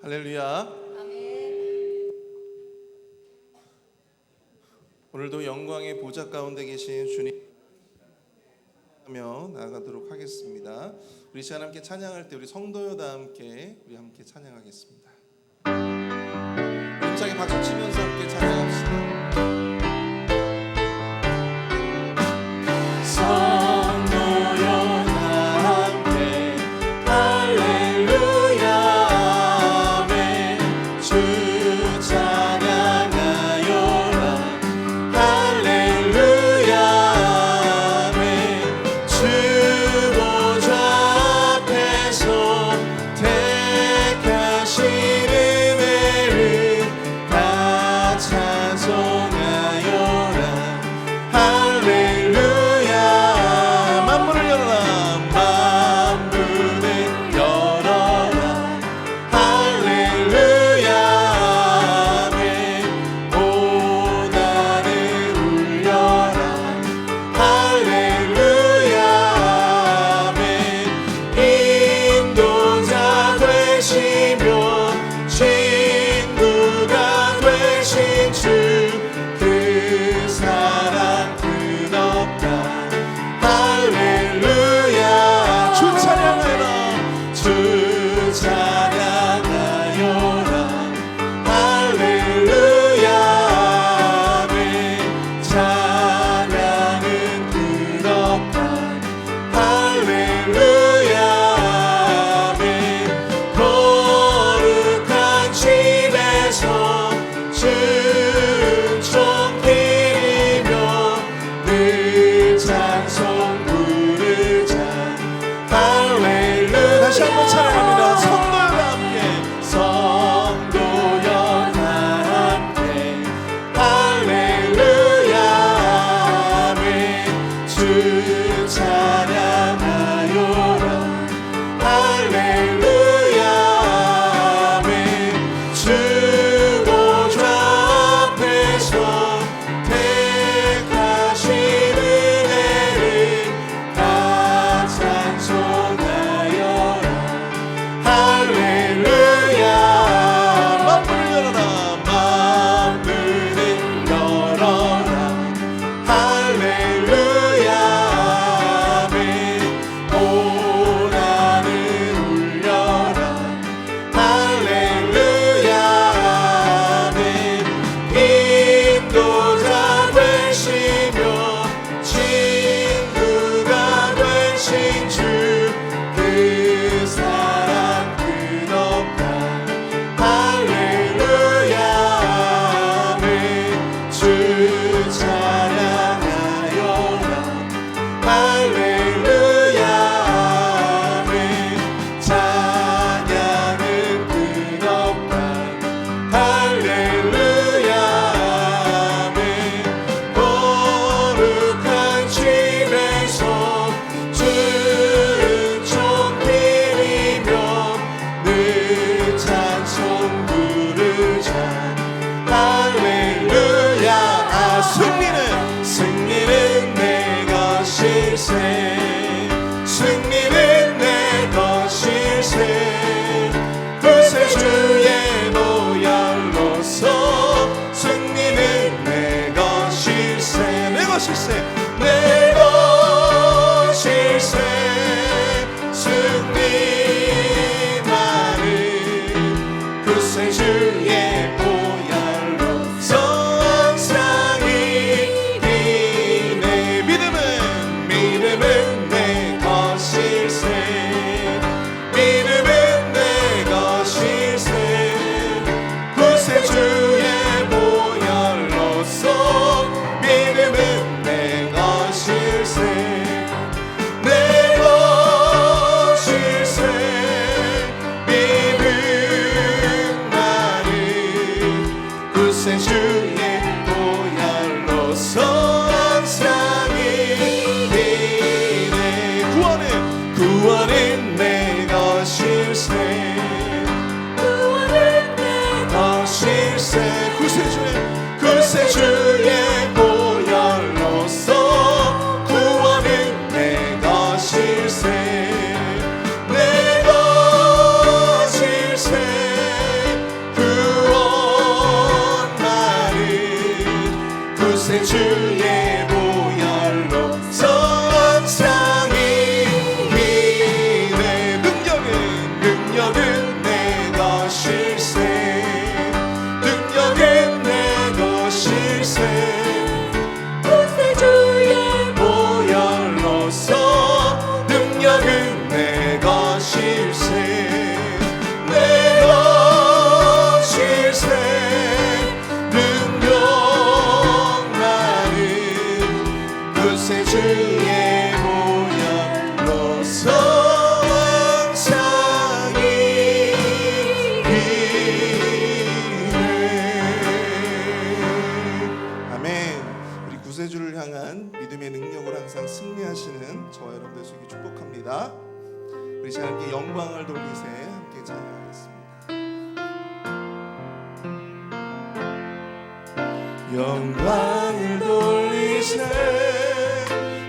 할렐루야. 아멘. 오늘도 영광의 보좌 가운데 계신 주님 하며 나아가도록 하겠습니다. 우리 시간 함께 찬양할 때 우리 성도여다 함께 찬양하겠습니다. 힘차게 박수 치면서 함께 찬양합시다. 다시 한번 찬양합니다. 성도여 다 함께 할렐루야 아멘. 주 찬양하여라 할렐루야 아멘. 주 보좌 앞에서 택하신 은혜를 다 찬송하여라 할렐루야. 만물을 열어라 만물을 열어라 할렐루야 아멘. 고난을 울려라 할렐루야 아멘. 인도자 되시며 친구가 되신 주 그 사랑 끝없다 할렐루야 아멘. 주 찬양하여라 할렐루야 아멘. 찬양은 끝없다 할렐루야 아멘. 거룩한 집에서 주은총 드리며 늘 찬송 부르자 할렐루야. 아, 승리는 내 것일세 승리는 내 것일세 구세주의 보혈로서 승리는 내 것일세 내 것일세 내 것일세 승리만은 구세주의 보혈로서 항상 이기네. 믿음은 내 것일세 믿음은 내 것일세 구세주의 보혈로서 믿음은 내 것일세 내 것일세 믿음만은 것일세 능력은 내 것일세 구세주의 보혈로서 능력은 내 것일세 내 것일세 능력 나는 구세주의 보혈로서 항상 이기네. 아멘. 우리 구세주를 향한 믿음의 능력으로 항상 승리하시는 저와 여러분들 되시기 축복합니다. 우리 자 함께 영광을 돌리세 함께 찬양하겠습니다. 영광을 돌리세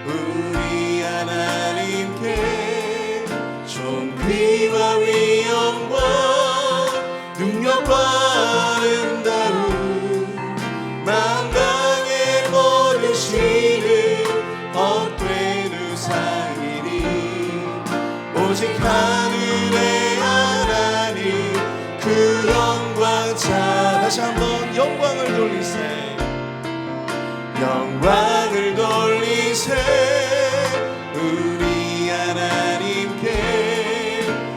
우리 하나님께 존귀와 위엄과 능력과 아름다움 만방의 모든 신을 헛된 우상이니 오직 하늘의 하나님 그 영광 다시 한번 영광을 돌리세 영광을 돌리세 우리 하나님께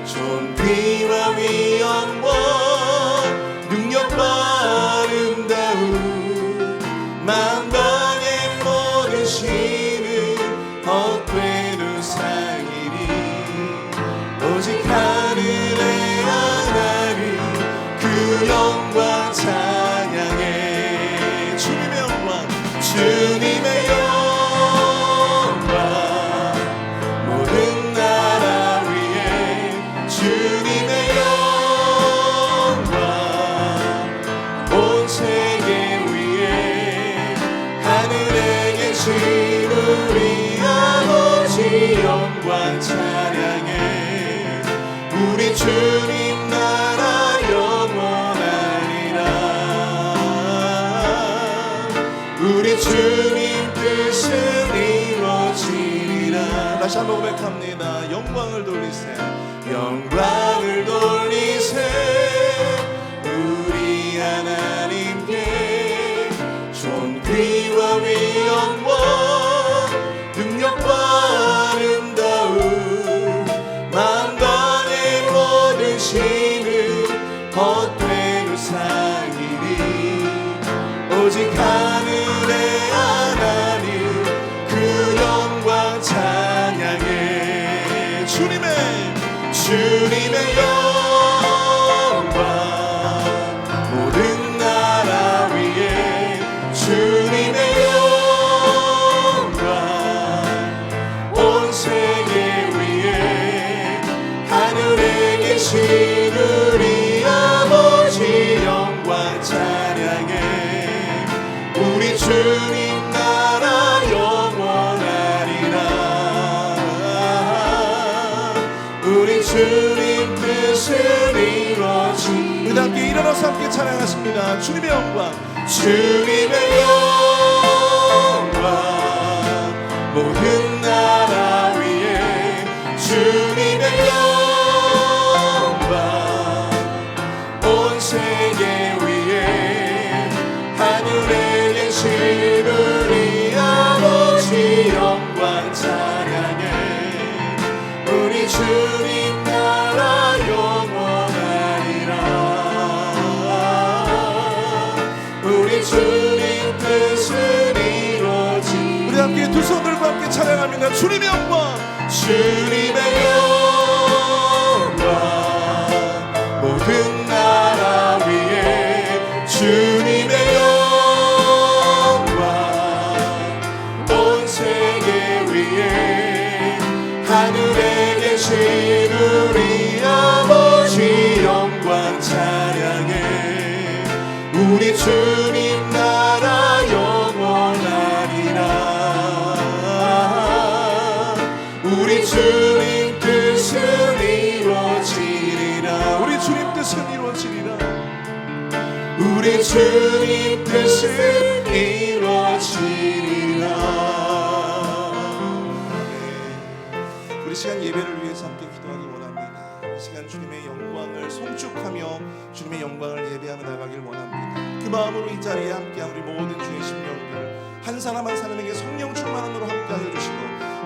존귀와 위엄과 능력과 아름다움 만방의 모든 신은 헛된 우상이니 오직 하늘의 하나님 그 영광 찬양해 주님의 영광 주님의 영광 모든 나라 위에 주님의 영광 온 세계 위에 하늘에 계신 우리 아버지 영광 찬양해 우리 주님 나라 영원하리라 우리 주님 뜻은 이루어지리라 다시 한번 고백합니다. 영광을 돌리세 영광을 돌리세 우리 하나님께 존귀와 위엄과 능력과 아름다움 만방의 모든 신은 헛된 우상이니 오직 하늘의 하나님 그 영광 찬양해 주님의 영광 모든 나라 위에 주님의 영광 온 세계 위에 하늘에 계신 우리 아버지 영광 찬양해 우리 주님 나라 영원하리라 우리 주님 뜻은 이루어지 우리 함께 일어나서 함께 찬양하십니다. 주님의 영광 주님의 영광 모든 나라 위에 주님의 영광 온 세계 위에 하늘에 계신 우리 아버지 영광 찬양해 우리 주님 나라 영원하리라 우리 주님 뜻은 이루어지 우리 함께 두 손들과 함께 찬양합니다. 주님의 영광 주님의 영광 모든 나라 위에 주님의 영광 온 세계 위에 하늘에 계신 우리 아버지 영광 찬양해 우리 주님 나라 영원하리라 우리 주님 뜻은 이루어지리라 우리 주님 뜻은 이루어지리라 우리 주님 뜻은 이루어지리라. 우리 시간 예배를 위해서 함께 기도하기 원합니다. 이 시간 주님의 영광을 송축하며 주시며 주님의 영광을 예배하며 나가길 원합니다. 그 마음으로 이 자리에 함께한 우리 모든 주의 심령들 한 사람 한 사람에게 성령 충만함으로 함께하여 주시고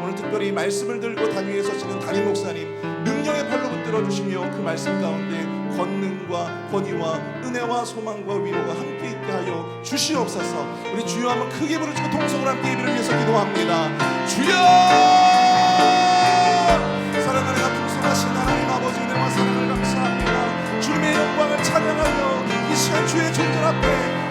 오늘 특별히 말씀을 들고 단 위에 서시는 담임 목사님 능력의 팔로 붙들어 주시며 그 말씀 가운데 권능과 권위와 은혜와 소망과 위로가 함께 있게 하여 주시옵소서. 우리 주여 한번 크게 부르시고 통성으로 함께 예배를 위해서 기도합니다. 주여! 사랑하는 풍성하신 하나님 아버지 은혜와 사랑을 감사합니다. 주님의 영광을 찬양하며 이 시간 주의 존전 앞에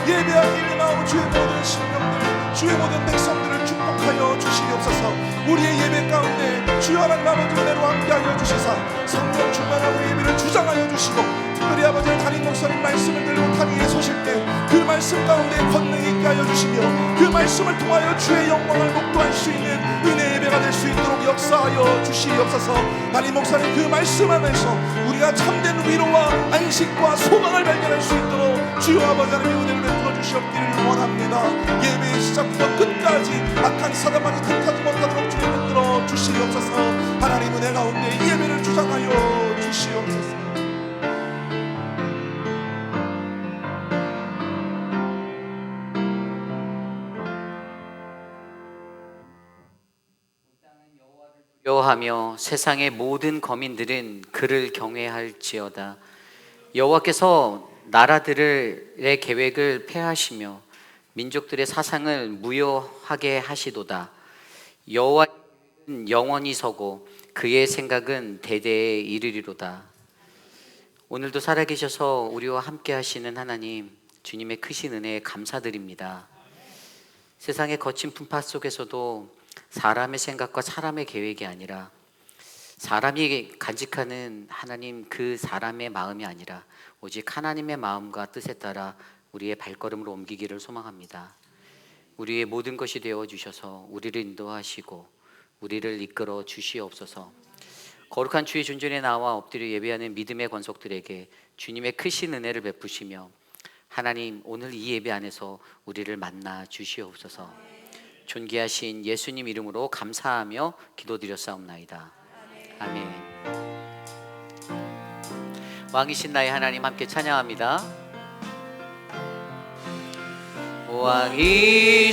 예배하기를 마음 주의 모든 심령들 주의 모든 백성들을 축복하여 주시옵소서. 우리의 예배 가운데 주여 하나님 아버지 은혜로 함께하여 주시사 성령 충만하고 예배를 주장하여 주시고 특별히 아버지의 담임 목사님 말씀을 들고 단 위에 서실 때 그 말씀 가운데 권능 있게 하여 주시며 그 말씀을 통하여 주의 영광을 목도할 수 있는 은혜의 예배가 될 수 있도록 역사하여 주시옵소서. 담임 목사님 그 말씀 안에서 우리가 참된 위로와 안식과 소망을 발견할 수 있도록 주여 아버지 하나님의 은혜를 베풀어 주시옵기를 원합니다. 예배의 시작부터 끝까지 악한 사단마저 택하지 못하도록 주님 붙들어 주시옵소서. 하나님 은혜 가운데 이 예배를 주장하여 주시옵소서. 여호와하며 세상의 모든 거민들은 그를 경외할지어다. 여호와께서 나라들의 계획을 폐하시며 민족들의 사상을 무효하게 하시도다. 여호와는 영원히 서고 그의 생각은 대대에 이르리로다. 오늘도 살아계셔서 우리와 함께 하시는 하나님, 주님의 크신 은혜에 감사드립니다. 세상의 거친 풍파 속에서도 사람의 생각과 사람의 계획이 아니라 사람이 간직하는 하나님 그 사람의 마음이 아니라 오직 하나님의 마음과 뜻에 따라 우리의 발걸음을 옮기기를 소망합니다. 우리의 모든 것이 되어주셔서 우리를 인도하시고 우리를 이끌어 주시옵소서. 거룩한 주의 존전에 나와 엎드려 예배하는 믿음의 권속들에게 주님의 크신 은혜를 베푸시며 하나님 오늘 이 예배 안에서 우리를 만나 주시옵소서. 존귀하신 예수님 이름으로 감사하며 기도드렸사옵나이다. 아멘. 왕이신 나의 하나님 함께 찬양합니다.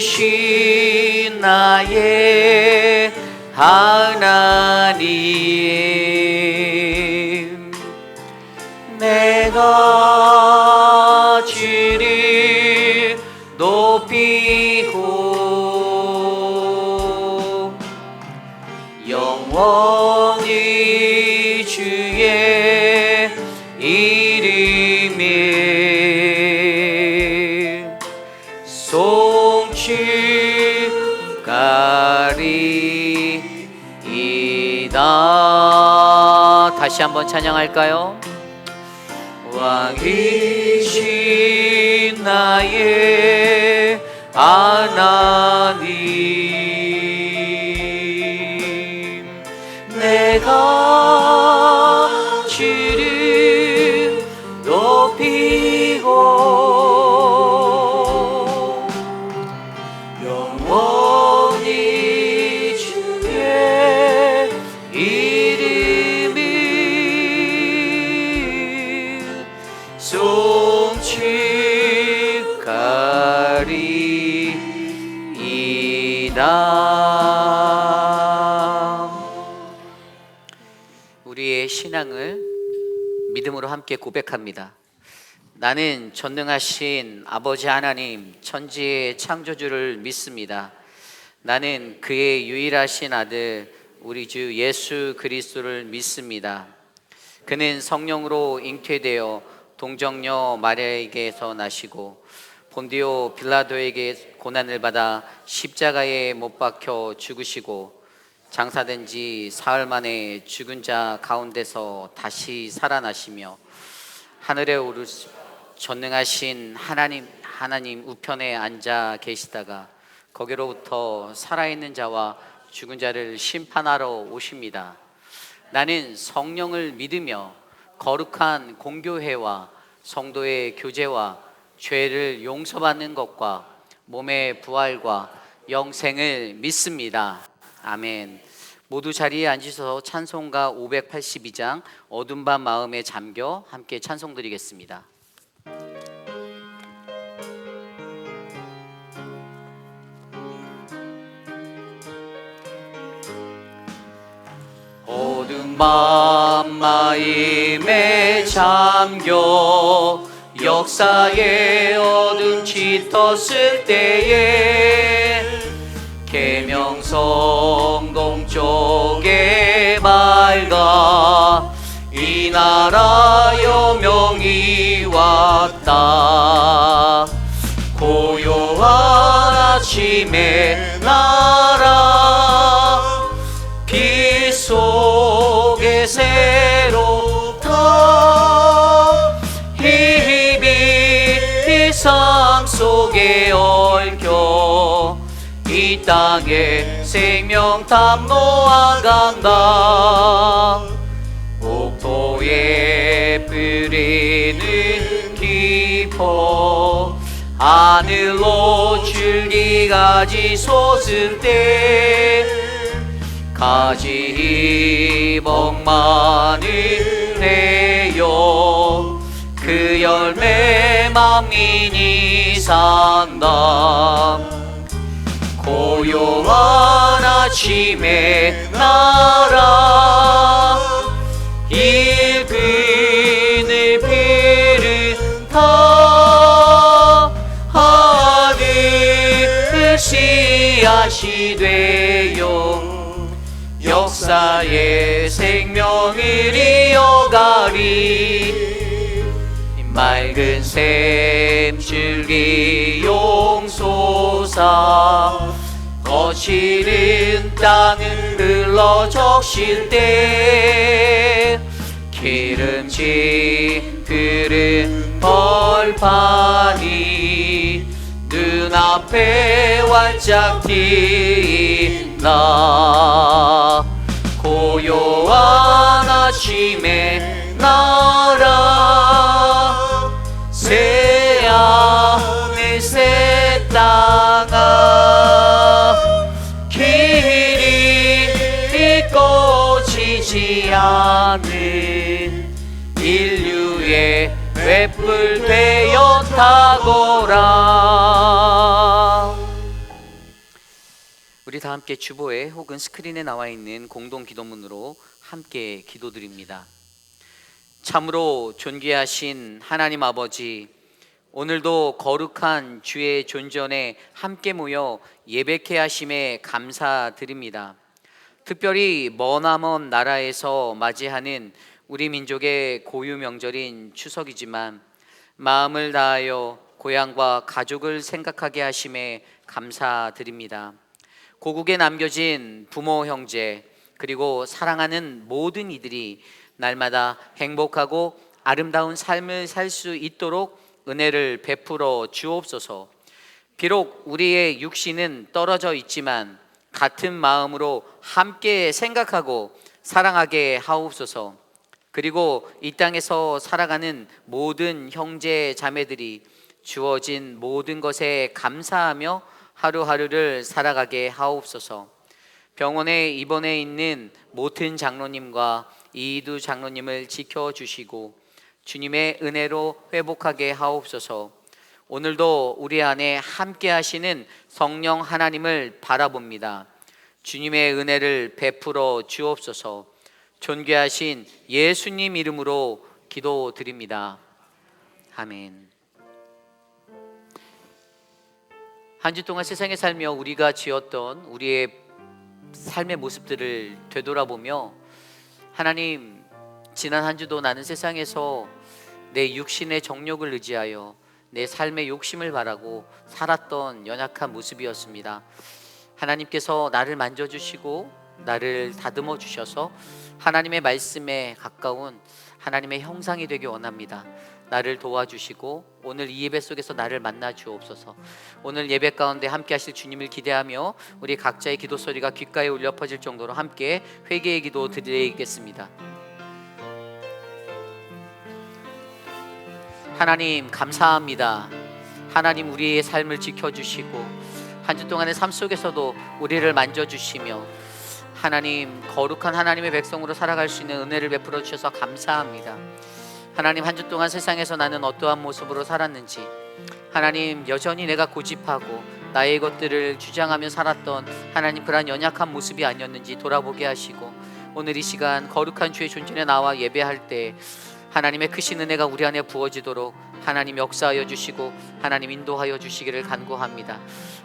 왕이신 나의 하나님, 내가 주를 높이고 영원히 주의 이름을 송축하리이다. 다시 한번 찬양할까요? 왕이신 나의 하나님, 내가 주를 높이고 영원히 주의 이름을 송축하리이다. 우리의 신앙을 믿음으로 함께 고백합니다. 나는 전능하신 아버지 하나님, 천지의 창조주를 믿습니다. 나는 그의 유일하신 아들 우리 주 예수 그리스도를 믿습니다. 그는 성령으로 잉태되어 동정녀 마리아에게서 나시고 본디오 빌라도에게 고난을 받아 십자가에 못 박혀 죽으시고 장사된 지 사흘 만에 죽은 자 가운데서 다시 살아나시며 하늘에 오르시 전능하신 하나님 우편에 앉아 계시다가 거기로부터 살아있는 자와 죽은 자를 심판하러 오십니다. 나는 성령을 믿으며 거룩한 공교회와 성도의 교제와 죄를 용서받는 것과 몸의 부활과 영생을 믿습니다. 아멘. 모두 자리에 앉으셔서 찬송가 582장 어둠 밤 마음에 잠겨 함께 찬송 드리겠습니다. 어둠 밤 마음에 잠겨 역사의 어둠 짙었을 때에 계명성 동쪽에 밝아 이 나라 여명이 왔다. 고요한 아침의 나라 빛 속에 새롭다. 이 삶 속에 얽혀 이 땅에 생명탐 놓아간다. 옥토에 뿌리는 깊어 하늘로 줄기가지 솟을 때 가지 먹마늘해요. 그 열매 만민이 산다. 고요한 아침의 나라 일꾼을 비른다. 하늘 씨앗이 되어 역사의 생명을 이어가리. 맑은 샘줄기 용솟아 거칠은 땅을 흘러 적실 때 기름진 푸른 벌판이 눈앞에 활짝 핀다. 고요한 아침의 나라 새하늘 새 땅아 길이 꺼지지 않는 인류의 횃불 되어 타거라. 우리 다 함께 주보에 혹은 스크린에 나와 있는 공동 기도문으로 함께 기도드립니다. 참으로 존귀하신 하나님 아버지, 오늘도 거룩한 주의 존전에 함께 모여 예배케 하심에 감사드립니다. 특별히 머나먼 나라에서 맞이하는 우리 민족의 고유 명절인 추석이지만 마음을 다하여 고향과 가족을 생각하게 하심에 감사드립니다. 고국에 남겨진 부모, 형제, 그리고 사랑하는 모든 이들이 날마다 행복하고 아름다운 삶을 살 수 있도록 은혜를 베풀어 주옵소서. 비록 우리의 육신은 떨어져 있지만 같은 마음으로 함께 생각하고 사랑하게 하옵소서. 그리고 이 땅에서 살아가는 모든 형제 자매들이 주어진 모든 것에 감사하며 하루하루를 살아가게 하옵소서. 병원에 입원해 있는 모튼 장로님과 이두 장로님을 지켜주시고 주님의 은혜로 회복하게 하옵소서. 오늘도 우리 안에 함께 하시는 성령 하나님을 바라봅니다. 주님의 은혜를 베풀어 주옵소서. 존귀하신 예수님 이름으로 기도드립니다. 아멘. 한 주 동안 세상에 살며 우리가 지었던 우리의 삶의 모습들을 되돌아보며 하나님, 지난 한 주도 나는 세상에서 내 육신의 정욕을 의지하여 내 삶의 욕심을 바라고 살았던 연약한 모습이었습니다. 하나님께서 나를 만져주시고 나를 다듬어 주셔서 하나님의 말씀에 가까운 하나님의 형상이 되기 원합니다. 나를 도와주시고 오늘 이 예배 속에서 나를 만나 주옵소서. 오늘 예배 가운데 함께 하실 주님을 기대하며 우리 각자의 기도 소리가 귓가에 울려 퍼질 정도로 함께 회개의 기도 드리겠습니다. 하나님 감사합니다. 하나님 우리의 삶을 지켜주시고 한 주 동안의 삶 속에서도 우리를 만져주시며 하나님, 거룩한 하나님의 백성으로 살아갈 수 있는 은혜를 베풀어 주셔서 감사합니다. 하나님, 한 주 동안 세상에서 나는 어떠한 모습으로 살았는지, 하나님, 여전히 내가 고집하고 나의 것들을 주장하며 살았던 하나님, 그러한 연약한 모습이 아니었는지 돌아보게 하시고, 오늘 이 시간 거룩한 주의 존전에 나와 예배할 때 하나님의 크신 은혜가 우리 안에 부어지도록 하나님 역사하여 주시고 하나님 인도하여 주시기를 간구합니다.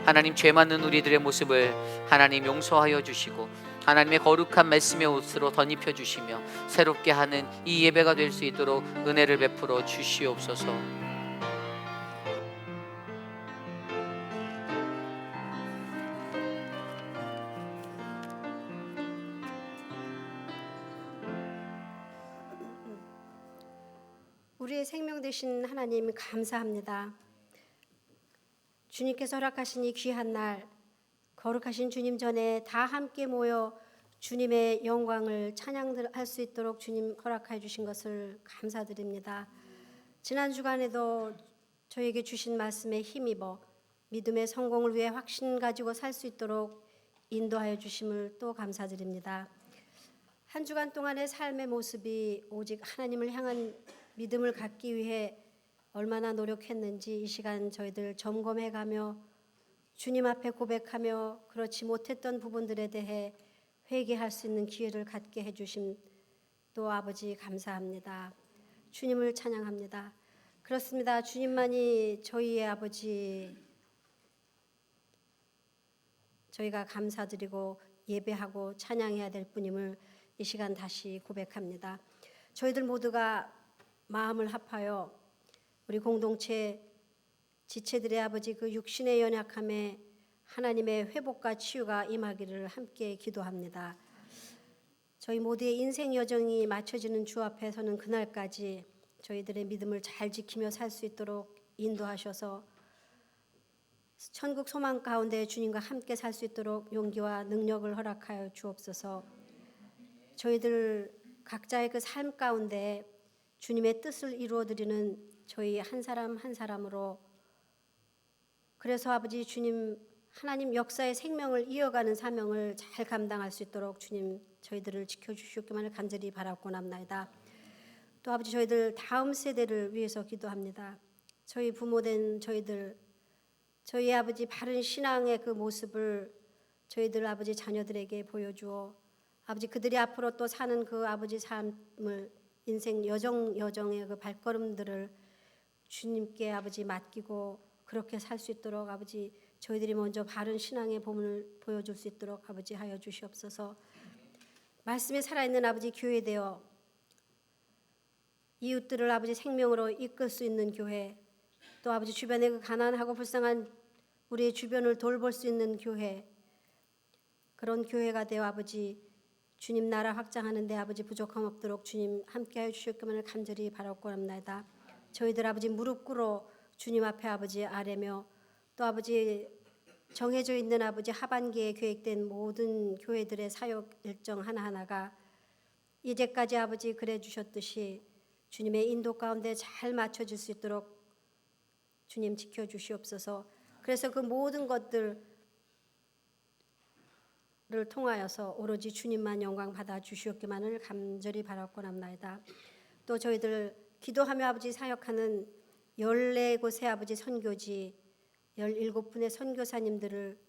하나님, 죄 많은 우리들의 모습을 하나님 용서하여 주시고 하나님의 거룩한 말씀의 옷으로 덧입혀 주시며 새롭게 하는 이 예배가 될 수 있도록 은혜를 베풀어 주시옵소서. 우리의 생명 되신 하나님 감사합니다. 주님께서 허락하신 이 귀한 날, 거룩하신 주님 전에 다 함께 모여 주님의 영광을 찬양할 수 있도록 주님 허락해 주신 것을 감사드립니다. 지난 주간에도 저에게 주신 말씀에 힘입어 믿음의 성공을 위해 확신 가지고 살 수 있도록 인도하여 주심을 또 감사드립니다. 한 주간 동안의 삶의 모습이 오직 하나님을 향한 믿음을 갖기 위해 얼마나 노력했는지 이 시간 저희들 점검해가며 주님 앞에 고백하며 그렇지 못했던 부분들에 대해 회개할 수 있는 기회를 갖게 해주심 또 아버지 감사합니다. 주님을 찬양합니다. 그렇습니다. 주님만이 저희의 아버지, 저희가 감사드리고 예배하고 찬양해야 될 뿐임을 이 시간 다시 고백합니다. 저희들 모두가 마음을 합하여 우리 공동체 지체들의 아버지 그 육신의 연약함에 하나님의 회복과 치유가 임하기를 함께 기도합니다. 저희 모두의 인생 여정이 맞춰지는 주 앞에 서는 그날까지 저희들의 믿음을 잘 지키며 살 수 있도록 인도하셔서 천국 소망 가운데 주님과 함께 살 수 있도록 용기와 능력을 허락하여 주옵소서. 저희들 각자의 그 삶 가운데 주님의 뜻을 이루어드리는 저희 한 사람 한 사람으로, 그래서 아버지 주님 하나님 역사의 생명을 이어가는 사명을 잘 감당할 수 있도록 주님 저희들을 지켜주시옵기만을 간절히 바라옵나이다. 또 아버지 저희들 다음 세대를 위해서 기도합니다. 저희 부모된 저희들, 저희 아버지 바른 신앙의 그 모습을 저희들 아버지 자녀들에게 보여주어 아버지 그들이 앞으로 또 사는 그 아버지 삶을 인생 여정의 그 발걸음들을 주님께 아버지 맡기고 그렇게 살 수 있도록 아버지 저희들이 먼저 바른 신앙의 보문을 보여줄 수 있도록 아버지 하여 주시옵소서. 말씀에 살아있는 아버지 교회 되어 이웃들을 아버지 생명으로 이끌 수 있는 교회, 또 아버지 주변에 그 가난하고 불쌍한 우리의 주변을 돌볼 수 있는 교회, 그런 교회가 되어 아버지 주님 나라 확장하는 데 아버지 부족함 없도록 주님 함께하여 주시옵기만을 간절히 바라옵나이다. 저희들 아버지 무릎 꿇어 주님 앞에 아버지 아뢰며 또 아버지 정해져 있는 아버지 하반기에 계획된 모든 교회들의 사역 일정 하나하나가 이제까지 아버지 그래 주셨듯이 주님의 인도 가운데 잘 맞춰질 수 있도록 주님 지켜주시옵소서. 그래서 그 모든 것들을 통하여서 오로지 주님만 영광 받아 주시옵기만을 간절히 바라옵나이다. 또 저희들 기도하며 아버지 사역하는 14곳의 아버지 선교지 17분의 선교사님들을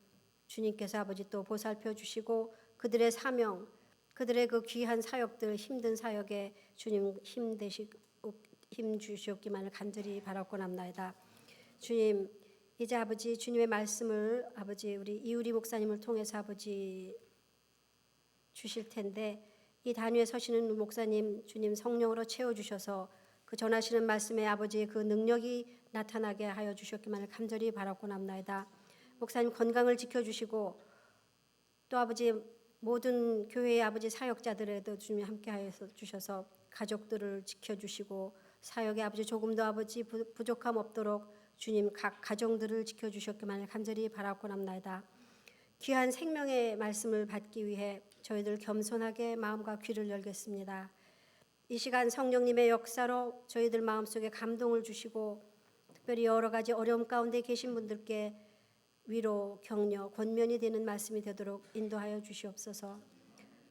주님께서 아버지 또 보살펴 주시고 그들의 사명, 그들의 그 귀한 사역들, 힘든 사역에 주님 힘 주시옵기만을 간절히 바라옵나이다. 주님, 이제 아버지 주님의 말씀을 아버지 우리 이우리 목사님을 통해서 아버지 주실 텐데 이 단위에 서시는 목사님 주님 성령으로 채워 주셔서 그 전하시는 말씀에 아버지의 그 능력이 나타나게 하여 주셨기만을 간절히 바라옵나이다. 목사님 건강을 지켜주시고 또 아버지 모든 교회의 아버지 사역자들에도 주님이 함께하여 주셔서 가족들을 지켜주시고 사역의 아버지 조금 더 아버지 부족함 없도록 주님 각 가정들을 지켜주셨기만을 간절히 바라옵나이다. 귀한 생명의 말씀을 받기 위해 저희들 겸손하게 마음과 귀를 열겠습니다. 이 시간 성령님의 역사로 저희들 마음속에 감동을 주시고 특별히 여러 가지 어려움 가운데 계신 분들께 위로, 격려, 권면이 되는 말씀이 되도록 인도하여 주시옵소서.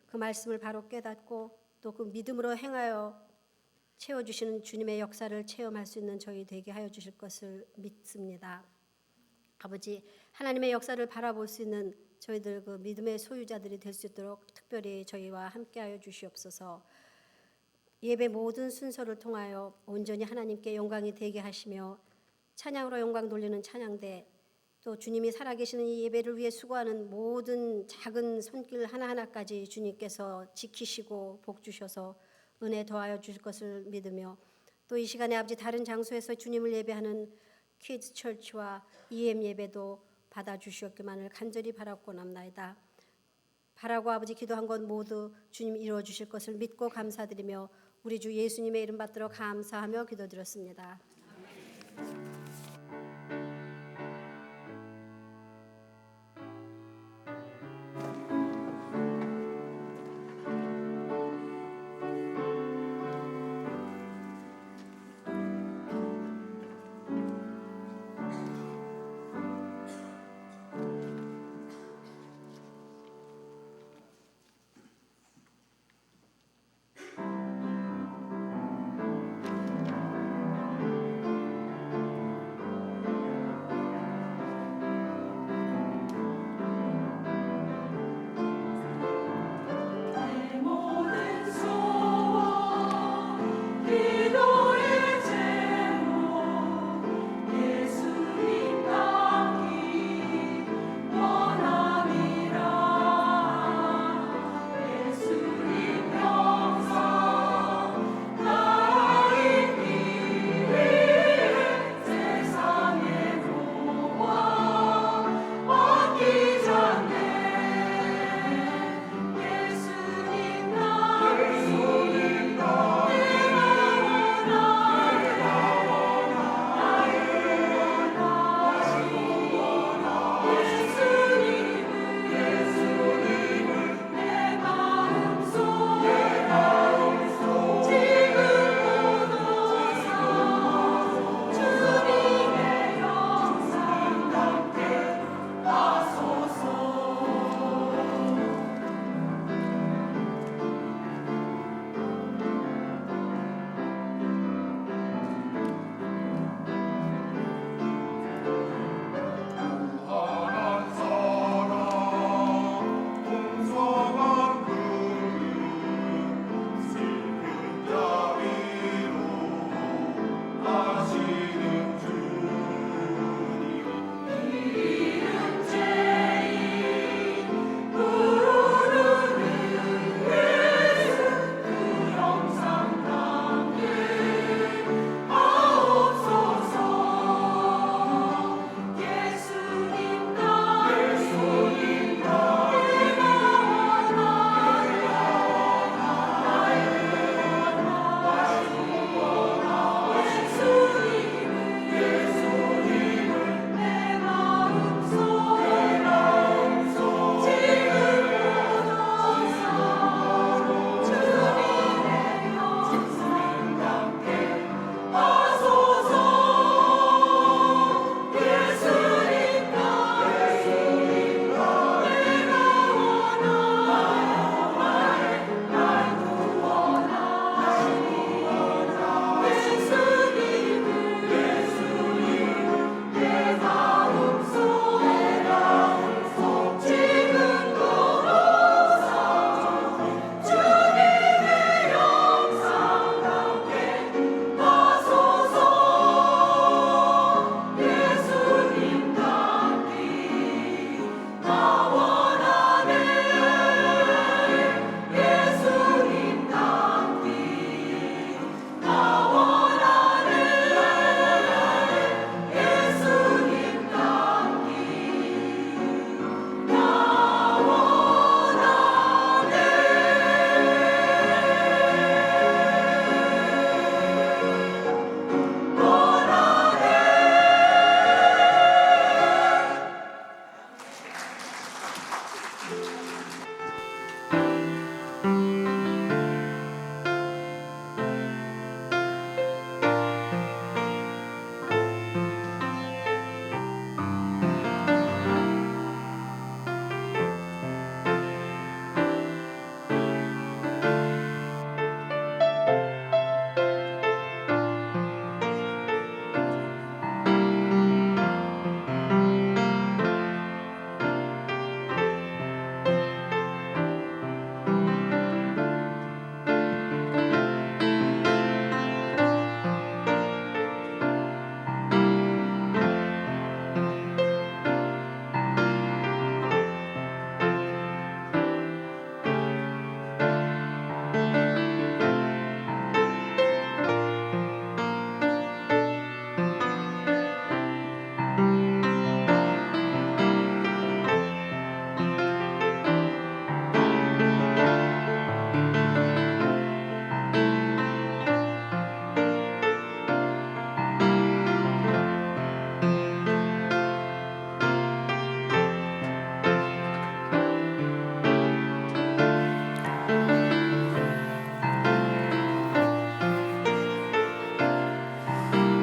그 말씀을 바로 깨닫고 또 그 믿음으로 행하여 채워주시는 주님의 역사를 체험할 수 있는 저희 되게 하여 주실 것을 믿습니다. 아버지, 하나님의 역사를 바라볼 수 있는 저희들 그 믿음의 소유자들이 될 수 있도록 특별히 저희와 함께하여 주시옵소서. 예배 모든 순서를 통하여 온전히 하나님께 영광이 되게 하시며 찬양으로 영광 돌리는 찬양대, 또 주님이 살아계시는 이 예배를 위해 수고하는 모든 작은 손길 하나하나까지 주님께서 지키시고 복 주셔서 은혜 더하여 주실 것을 믿으며, 또 이 시간에 아버지 다른 장소에서 주님을 예배하는 키즈 철치와 EM 예배도 받아주시옵기만을 간절히 바라옵고남나이다. 바라고 아버지 기도한 것 모두 주님 이루어 주실 것을 믿고 감사드리며 우리 주 예수님의 이름 받들어 감사하며 기도드렸습니다.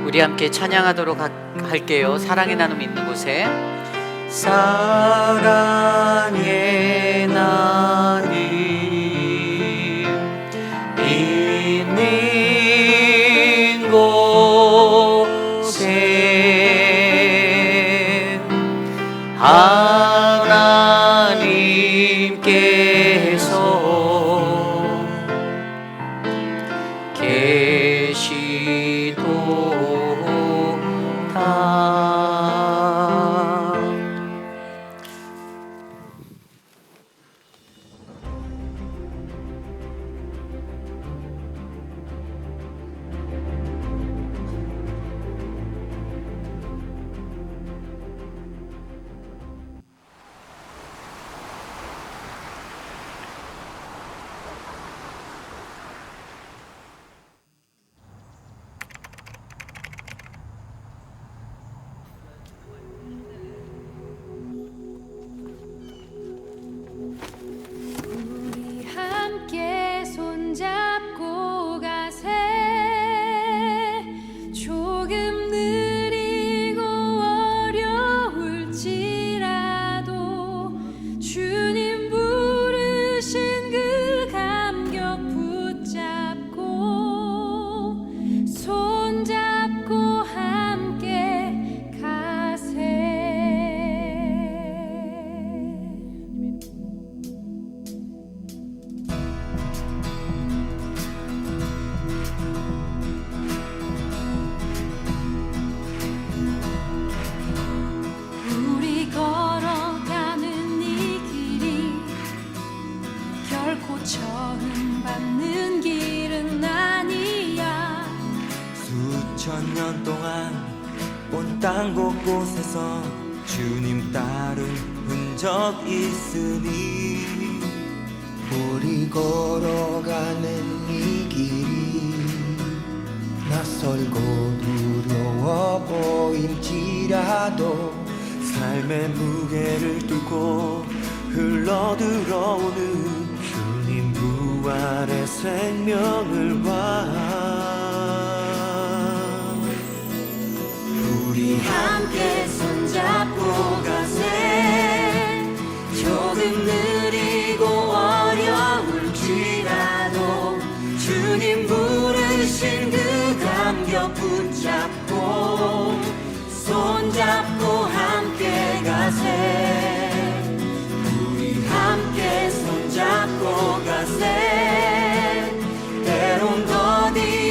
우리 함께 찬양하도록 할게요. 사랑의 나눔 있는 곳에. 사랑의 나눔 있는 곳에 하나님께서 계시도다. 우리 함께 손잡고 가세. 조금 느리고 어려울지라도 주님 부르신 그 감격 붙잡고 손잡고 함께 가세. 우리 걸어가는 이 길이 결코 처음 받는 길은 아니야. 수천 년 동안 온 땅 곳곳에서 주님 따른 흔적 있으니 우리 걸어가는 이 길이 낯설고 두려워 보일지라도 삶의 무게를 뚫고 흘러들어오는 주님 부활의 생명을 봐. 우리 함께 손잡고 가세. 조금 느리고 어려울지라도 주님 부르신 그 감격 붙잡고 손잡고 함께 가세. 우리 함께 손잡고 가세. 때론 더디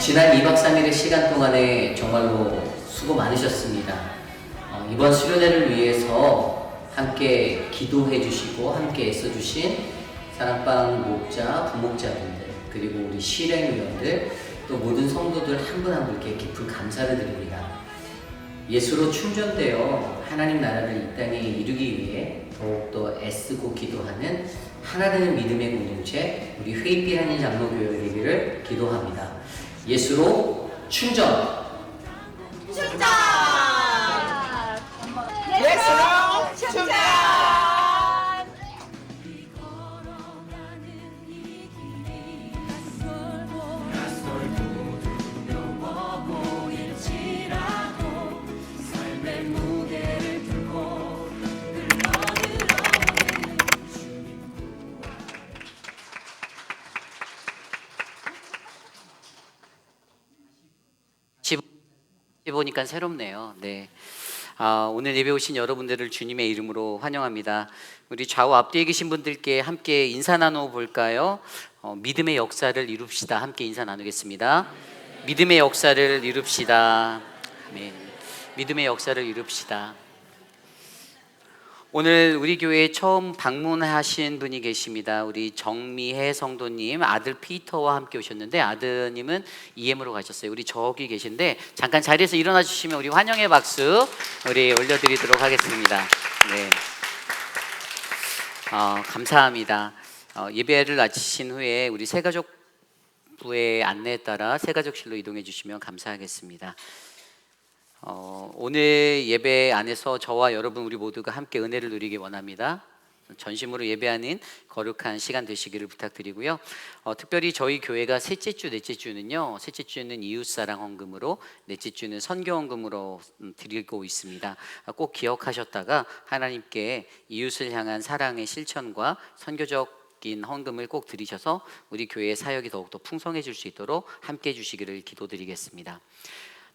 지난 2박 3일의 시간 동안에 정말로 수고 많으셨습니다. 이번 수련회를 위해서 함께 기도해 주시고 함께 애써 주신 사랑방 목자, 부목자분들, 그리고 우리 실행위원들, 또 모든 성도들 한 분 한 분께 깊은 감사를 드립니다. 예수로 충전되어 하나님 나라를 이 땅에 이루기 위해 더욱더 애쓰고 기도하는 하나되는 믿음의 공동체 우리 회빛 한인 장로교회 되기를 기도합니다. 예수로 충전! 보니까 새롭네요. 네. 오늘 예배 오신 여러분들을 주님의 이름으로 환영합니다. 우리 좌우 앞뒤에 계신 분들께 함께 인사 나눠 볼까요? 믿음의 역사를 이룹시다. 함께 인사 나누겠습니다. 믿음의 역사를 이룹시다. 아멘. 믿음의 역사를 이룹시다. 오늘 우리 교회에 처음 방문하신 분이 계십니다. 우리 정미혜 성도님 아들 피터와 함께 오셨는데 아드님은 EM으로 가셨어요. 우리 저기 계신데 잠깐 자리에서 일어나 주시면 우리 환영의 박수 우리 올려드리도록 하겠습니다. 네, 감사합니다. 예배를 마치신 후에 우리 새가족부의 안내에 따라 새가족실로 이동해 주시면 감사하겠습니다. 오늘 예배 안에서 저와 여러분 우리 모두가 함께 은혜를 누리기 원합니다. 전심으로 예배하는 거룩한 시간 되시기를 부탁드리고요. 특별히 저희 교회가 셋째 주, 넷째 주는요. 셋째 주는 이웃사랑 헌금으로, 넷째 주는 선교 헌금으로 드리고 있습니다. 꼭 기억하셨다가 하나님께 이웃을 향한 사랑의 실천과 선교적인 헌금을 꼭 드리셔서 우리 교회의 사역이 더욱더 풍성해질 수 있도록 함께 해주시기를 기도드리겠습니다.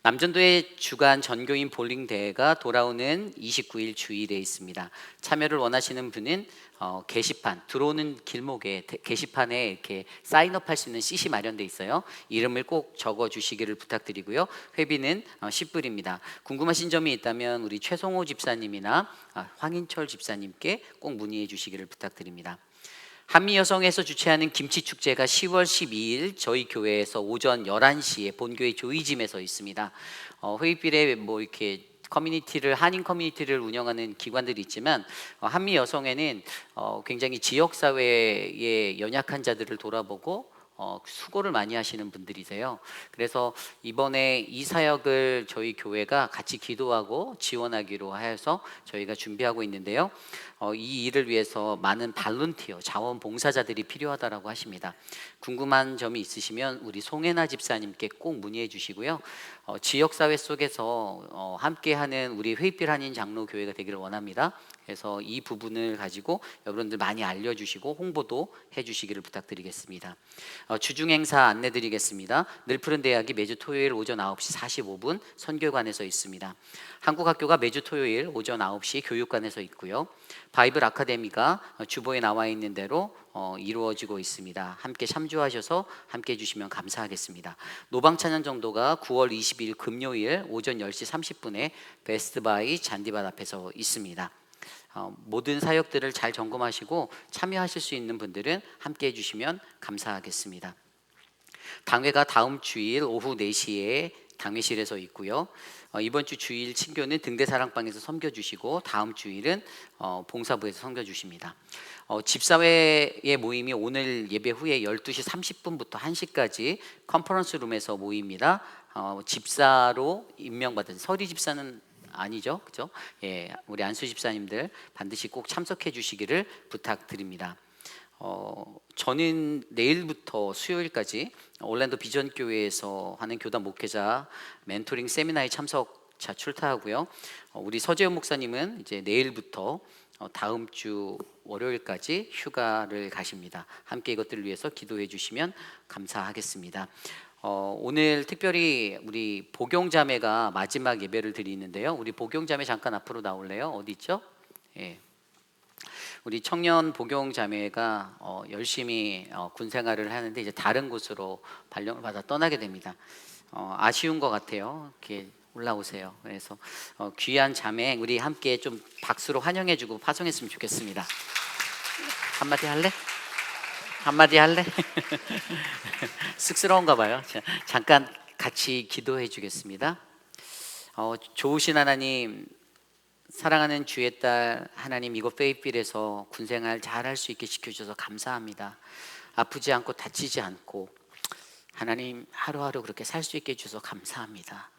남전도의 주간 전교인 볼링 대회가 돌아오는 29일 주일에 있습니다. 참여를 원하시는 분은 게시판, 들어오는 길목에 게시판에 이렇게 사인업할 수 있는 시 마련돼 있어요. 이름을 꼭 적어 주시기를 부탁드리고요. 회비는 10불입니다. 궁금하신 점이 있다면 우리 최송호 집사님이나 황인철 집사님께 꼭 문의해 주시기를 부탁드립니다. 한미여성에서 주최하는 김치축제가 10월 12일 저희 교회에서 오전 11시에 본교회 조이짐에서 있습니다. 회의빌에 뭐 이렇게 커뮤니티를 한인 커뮤니티를 운영하는 기관들이 있지만 한미여성에는 굉장히 지역사회의 연약한 자들을 돌아보고 수고를 많이 하시는 분들이세요. 그래서 이번에 이 사역을 저희 교회가 같이 기도하고 지원하기로 하여서 저희가 준비하고 있는데요. 이 일을 위해서 많은 발론티어, 자원봉사자들이 필요하다라고 하십니다. 궁금한 점이 있으시면 우리 송혜나 집사님께 꼭 문의해 주시고요. 지역사회 속에서 함께하는 우리 회빛 한인 장로교회가 되기를 원합니다. 그래서 이 부분을 가지고 여러분들 많이 알려주시고 홍보도 해주시기를 부탁드리겠습니다. 주중 행사 안내드리겠습니다. 늘푸른 대학이 매주 토요일 오전 9시 45분 선교관에서 있습니다. 한국학교가 매주 토요일 오전 9시 교육관에서 있고요. 바이블 아카데미가 주보에 나와 있는 대로 이루어지고 있습니다. 함께 참조하셔서 함께 해주시면 감사하겠습니다. 노방찬양 정도가 9월 20일 금요일 오전 10시 30분에 베스트바이 잔디밭 앞에서 있습니다. 모든 사역들을 잘 점검하시고 참여하실 수 있는 분들은 함께 해주시면 감사하겠습니다. 당회가 다음 주일 오후 4시에 당회실에서 있고요. 이번 주 주일 친교는 등대사랑방에서 섬겨주시고 다음 주일은 봉사부에서 섬겨주십니다. 집사회의 모임이 오늘 예배 후에 12시 30분부터 1시까지 컨퍼런스 룸에서 모입니다. 집사로 임명받은 서리 집사는 아니죠, 그죠? 예, 우리 안수 집사님들 반드시 꼭 참석해 주시기를 부탁드립니다. 저는 내일부터 수요일까지 올랜도 비전교회에서 하는 교단 목회자 멘토링 세미나에 참석차 출타하고요. 우리 서재현 목사님은 이제 내일부터 다음 주 월요일까지 휴가를 가십니다. 함께 이것들을 위해서 기도해 주시면 감사하겠습니다. 오늘 특별히 우리 복용자매가 마지막 예배를 드리는데요. 우리 복용자매 잠깐 앞으로 나올래요? 어디 있죠? 예. 우리 청년 복용 자매가 열심히 군 생활을 하는데 이제 다른 곳으로 발령을 받아 떠나게 됩니다. 아쉬운 것 같아요. 이렇게 올라오세요. 그래서 귀한 자매 우리 함께 좀 박수로 환영해주고 파송했으면 좋겠습니다. 한마디 할래? 한마디 할래? 쑥스러운가 봐요. 자, 잠깐 같이 기도해 주겠습니다. 좋으신 하나님, 사랑하는 주의 딸 하나님, 이곳 페이필에서 군생활 잘할 수 있게 시켜주셔서 감사합니다. 아프지 않고 다치지 않고 하나님 하루하루 그렇게 살 수 있게 해주셔서 감사합니다.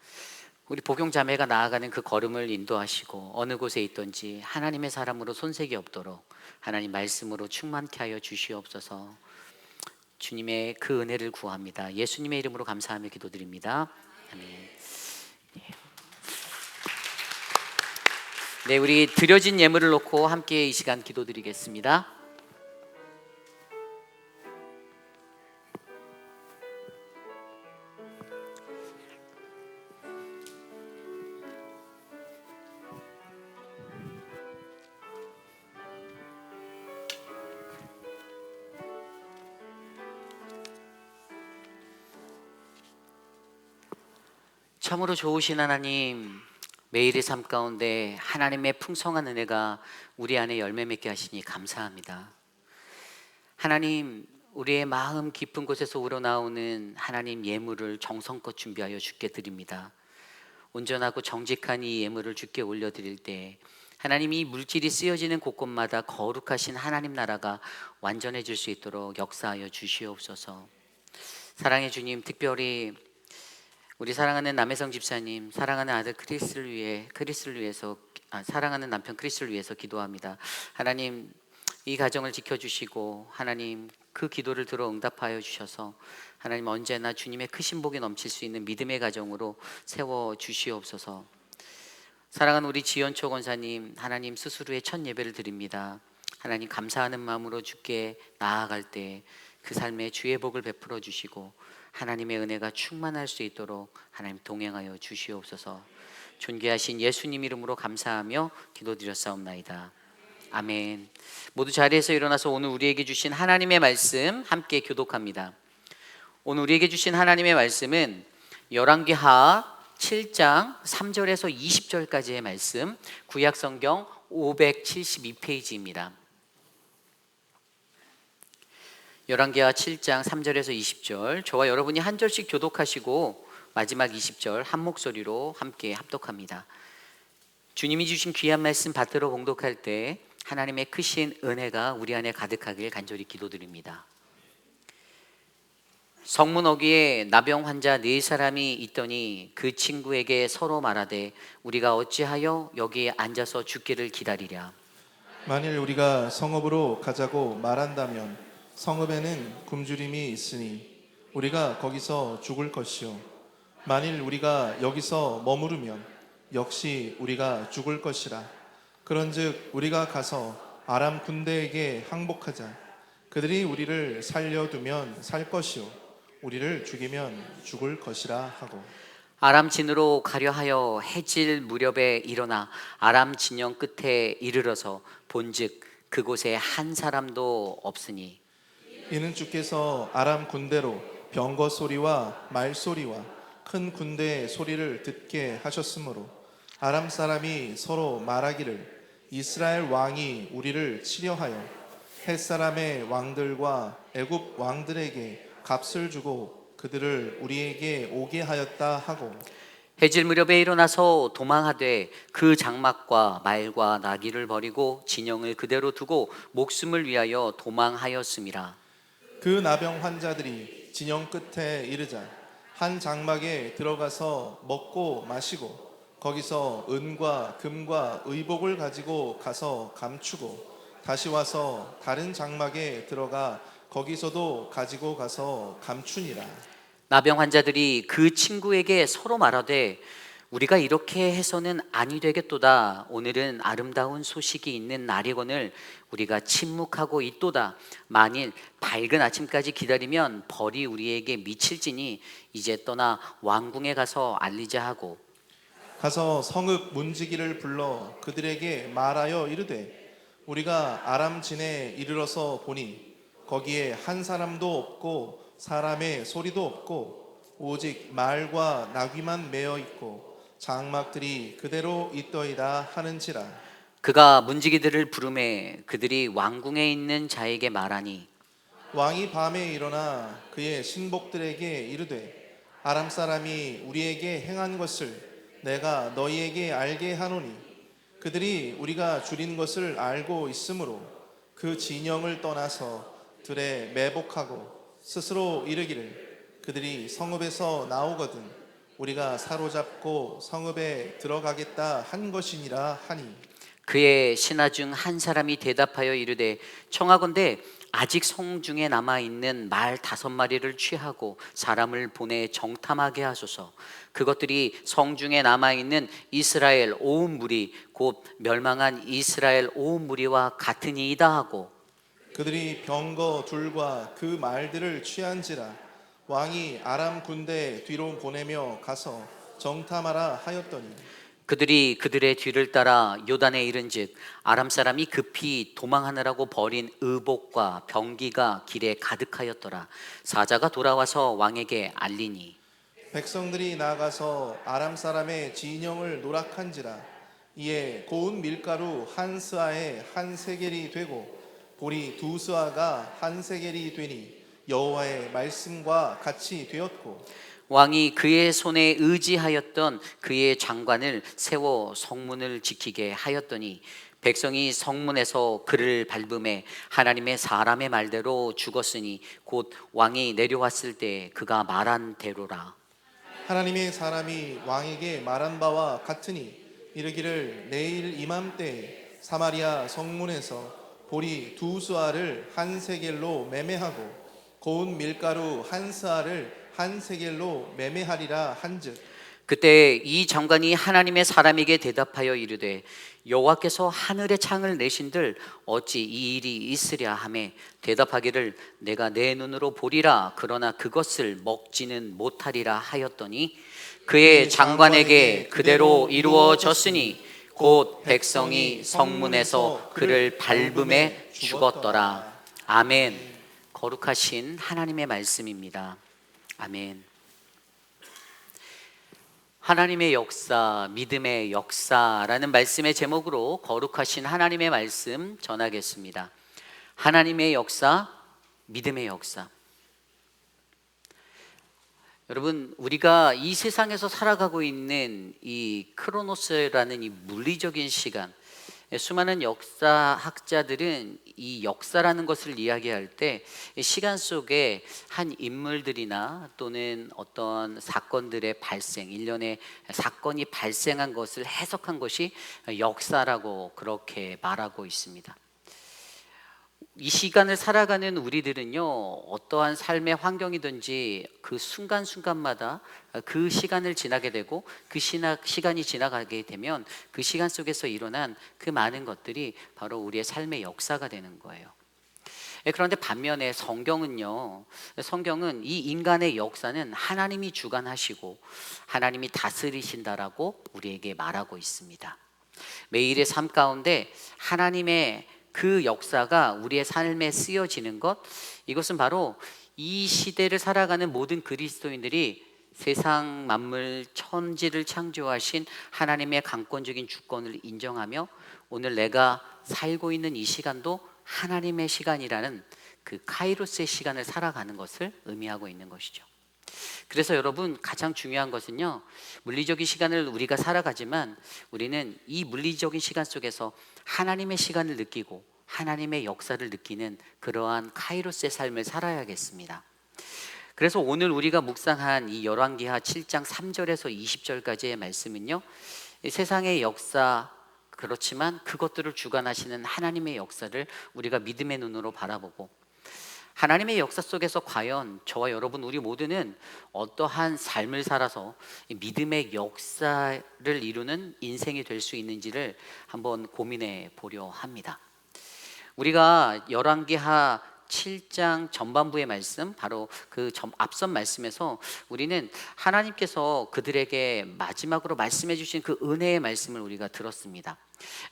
우리 복용자매가 나아가는 그 걸음을 인도하시고 어느 곳에 있든지 하나님의 사람으로 손색이 없도록 하나님 말씀으로 충만케 하여 주시옵소서. 주님의 그 은혜를 구합니다. 예수님의 이름으로 감사하며 기도드립니다. 아멘. 네, 우리 드려진 예물을 놓고 함께 이 시간 기도드리겠습니다. 참으로 좋으신 하나님, 매일의 삶 가운데 하나님의 풍성한 은혜가 우리 안에 열매 맺게 하시니 감사합니다. 하나님, 우리의 마음 깊은 곳에서 우러나오는 하나님 예물을 정성껏 준비하여 주께 드립니다. 온전하고 정직한 이 예물을 주께 올려드릴 때 하나님, 이 물질이 쓰여지는 곳곳마다 거룩하신 하나님 나라가 완전해질 수 있도록 역사하여 주시옵소서. 사랑의 주님, 특별히 우리 사랑하는 남혜성 집사님, 사랑하는 아들 사랑하는 남편 크리스를 위해서 기도합니다. 하나님, 이 가정을 지켜주시고 하나님 그 기도를 들어 응답하여 주셔서 하나님 언제나 주님의 크신 복이 넘칠 수 있는 믿음의 가정으로 세워 주시옵소서. 사랑하는 우리 지연초 권사님, 하나님 수술 후에 첫 예배를 드립니다. 하나님 감사하는 마음으로 주께 나아갈 때 그 삶에 주의 복을 베풀어 주시고 하나님의 은혜가 충만할 수 있도록 하나님 동행하여 주시옵소서. 존귀하신 예수님 이름으로 감사하며 기도드렸사옵나이다. 아멘. 모두 자리에서 일어나서 오늘 우리에게 주신 하나님의 말씀 함께 교독합니다. 오늘 우리에게 주신 하나님의 말씀은 열왕기하 7장 3절에서 20절까지의 말씀, 구약성경 572페이지입니다. 열왕기하 7장 3절에서 20절, 저와 여러분이 한 절씩 교독하시고 마지막 20절 한 목소리로 함께 합독합니다. 주님이 주신 귀한 말씀 받들어 봉독할 때 하나님의 크신 은혜가 우리 안에 가득하길 간절히 기도드립니다. 성문 어귀에 나병 환자 4사람이 있더니 그 친구에게 서로 말하되 우리가 어찌하여 여기에 앉아서 죽기를 기다리랴. 만일 우리가 성읍으로 가자고 말한다면 성읍에는 굶주림이 있으니 우리가 거기서 죽을 것이요 만일 우리가 여기서 머무르면 역시 우리가 죽을 것이라. 그런즉 우리가 가서 아람 군대에게 항복하자. 그들이 우리를 살려두면 살 것이요 우리를 죽이면 죽을 것이라 하고. 아람 진으로 가려 하여 해질 무렵에 일어나 아람 진영 끝에 이르러서 본즉 그곳에 한 사람도 없으니 이는 주께서 아람 군대로 병거 소리와 말 소리와 큰 군대의 소리를 듣게 하셨으므로 아람 사람이 서로 말하기를 이스라엘 왕이 우리를 치려하여 헷 사람의 왕들과 애굽 왕들에게 값을 주고 그들을 우리에게 오게 하였다 하고. 해질 무렵에 일어나서 도망하되 그 장막과 말과 나귀를 버리고 진영을 그대로 두고 목숨을 위하여 도망하였음이라. 그 나병 환자들이 진영 끝에 이르자 한 장막에 들어가서 먹고 마시고 거기서 은과 금과 의복을 가지고 가서 감추고 다시 와서 다른 장막에 들어가 거기서도 가지고 가서 감추니라. 나병 환자들이 그 친구에게 서로 말하되 우리가 이렇게 해서는 아니 되겠도다. 오늘은 아름다운 소식이 있는 날이거늘 우리가 침묵하고 있도다. 만일 밝은 아침까지 기다리면 벌이 우리에게 미칠지니 이제 떠나 왕궁에 가서 알리자 하고. 가서 성읍 문지기를 불러 그들에게 말하여 이르되 우리가 아람진에 이르러서 보니 거기에 한 사람도 없고 사람의 소리도 없고 오직 말과 나귀만 매어 있고 장막들이 그대로 있더이다 하는지라. 그가 문지기들을 부르매 그들이 왕궁에 있는 자에게 말하니 왕이 밤에 일어나 그의 신복들에게 이르되 아람 사람이 우리에게 행한 것을 내가 너희에게 알게 하노니 그들이 우리가 줄인 것을 알고 있으므로 그 진영을 떠나서 들에 매복하고 스스로 이르기를 그들이 성읍에서 나오거든 우리가 사로잡고 성읍에 들어가겠다 한 것이니라 하니 그의 신하 중 한 사람이 대답하여 이르되 청하건대 아직 성중에 남아 있는 말 5마리를 취하고 사람을 보내 정탐하게 하소서. 그것들이 성중에 남아 있는 이스라엘 온 무리 곧 멸망한 이스라엘 온 무리와 같으니이다 하고 그들이 병거 둘과 그 말들을 취한지라 왕이 아람 군대 뒤로 보내며 가서 정탐하라 하였더니 그들이 그들의 뒤를 따라 요단에 이른즉 아람 사람이 급히 도망하느라고 버린 의복과 병기가 길에 가득하였더라. 사자가 돌아와서 왕에게 알리니 백성들이 나가서 아람 사람의 진영을 노락한지라 이에 고운 밀가루 한 스아에 한 세겔이 되고 보리 2스아가 한 세겔이 되니 여호와의 말씀과 같이 되었고 왕이 그의 손에 의지하였던 그의 장관을 세워 성문을 지키게 하였더니 백성이 성문에서 그를 밟음에 하나님의 사람의 말대로 죽었으니 곧 왕이 내려왔을 때 그가 말한 대로라. 하나님의 사람이 왕에게 말한 바와 같으니 이르기를 내일 이맘때에 사마리아 성문에서 보리 2스아를 한 세겔로 매매하고 고운 밀가루 한 스아를 한 세겔로 매매하리라 한즉 그때 이 장관이 하나님의 사람에게 대답하여 이르되 여호와께서 하늘의 창을 내신들 어찌 이 일이 있으랴 하매 대답하기를 내가 내 눈으로 보리라 그러나 그것을 먹지는 못하리라 하였더니 그의 장관에게 그대로 이루어졌으니 곧 백성이 성문에서 그를 밟음에 죽었더라. 아멘. 거룩하신 하나님의 말씀입니다. 아멘. 하나님의 역사, 믿음의 역사라는 말씀의 제목으로 거룩하신 하나님의 말씀 전하겠습니다. 하나님의 역사, 믿음의 역사. 여러분, 우리가 이 세상에서 살아가고 있는 이 크로노스라는 이 물리적인 시간, 수많은 역사학자들은 이 역사라는 것을 이야기할 때 시간 속에 한 인물들이나 또는 어떤 사건들의 발생, 일련의 사건이 발생한 것을 해석한 것이 역사라고 그렇게 말하고 있습니다. 이 시간을 살아가는 우리들은요, 어떠한 삶의 환경이든지 그 순간순간마다 그 시간을 지나게 되고 그 시간이 지나가게 되면 그 시간 속에서 일어난 그 많은 것들이 바로 우리의 삶의 역사가 되는 거예요. 그런데 반면에 성경은 이 인간의 역사는 하나님이 주관하시고 하나님이 다스리신다라고 우리에게 말하고 있습니다. 매일의 삶 가운데 하나님의 그 역사가 우리의 삶에 쓰여지는 것, 이것은 바로 이 시대를 살아가는 모든 그리스도인들이 세상 만물 천지를 창조하신 하나님의 강권적인 주권을 인정하며 오늘 내가 살고 있는 이 시간도 하나님의 시간이라는 그 카이로스의 시간을 살아가는 것을 의미하고 있는 것이죠. 그래서 여러분, 가장 중요한 것은요, 물리적인 시간을 우리가 살아가지만 우리는 이 물리적인 시간 속에서 하나님의 시간을 느끼고 하나님의 역사를 느끼는 그러한 카이로스의 삶을 살아야겠습니다. 그래서 오늘 우리가 묵상한 이 열왕기하 7장 3절에서 20절까지의 말씀은요, 세상의 역사, 그렇지만 그것들을 주관하시는 하나님의 역사를 우리가 믿음의 눈으로 바라보고 하나님의 역사 속에서 과연 저와 여러분 우리 모두는 어떠한 삶을 살아서 믿음의 역사를 이루는 인생이 될 수 있는지를 한번 고민해 보려 합니다. 우리가 열왕기하 7장 전반부의 말씀, 바로 앞선 말씀에서 우리는 하나님께서 그들에게 마지막으로 말씀해 주신 그 은혜의 말씀을 우리가 들었습니다.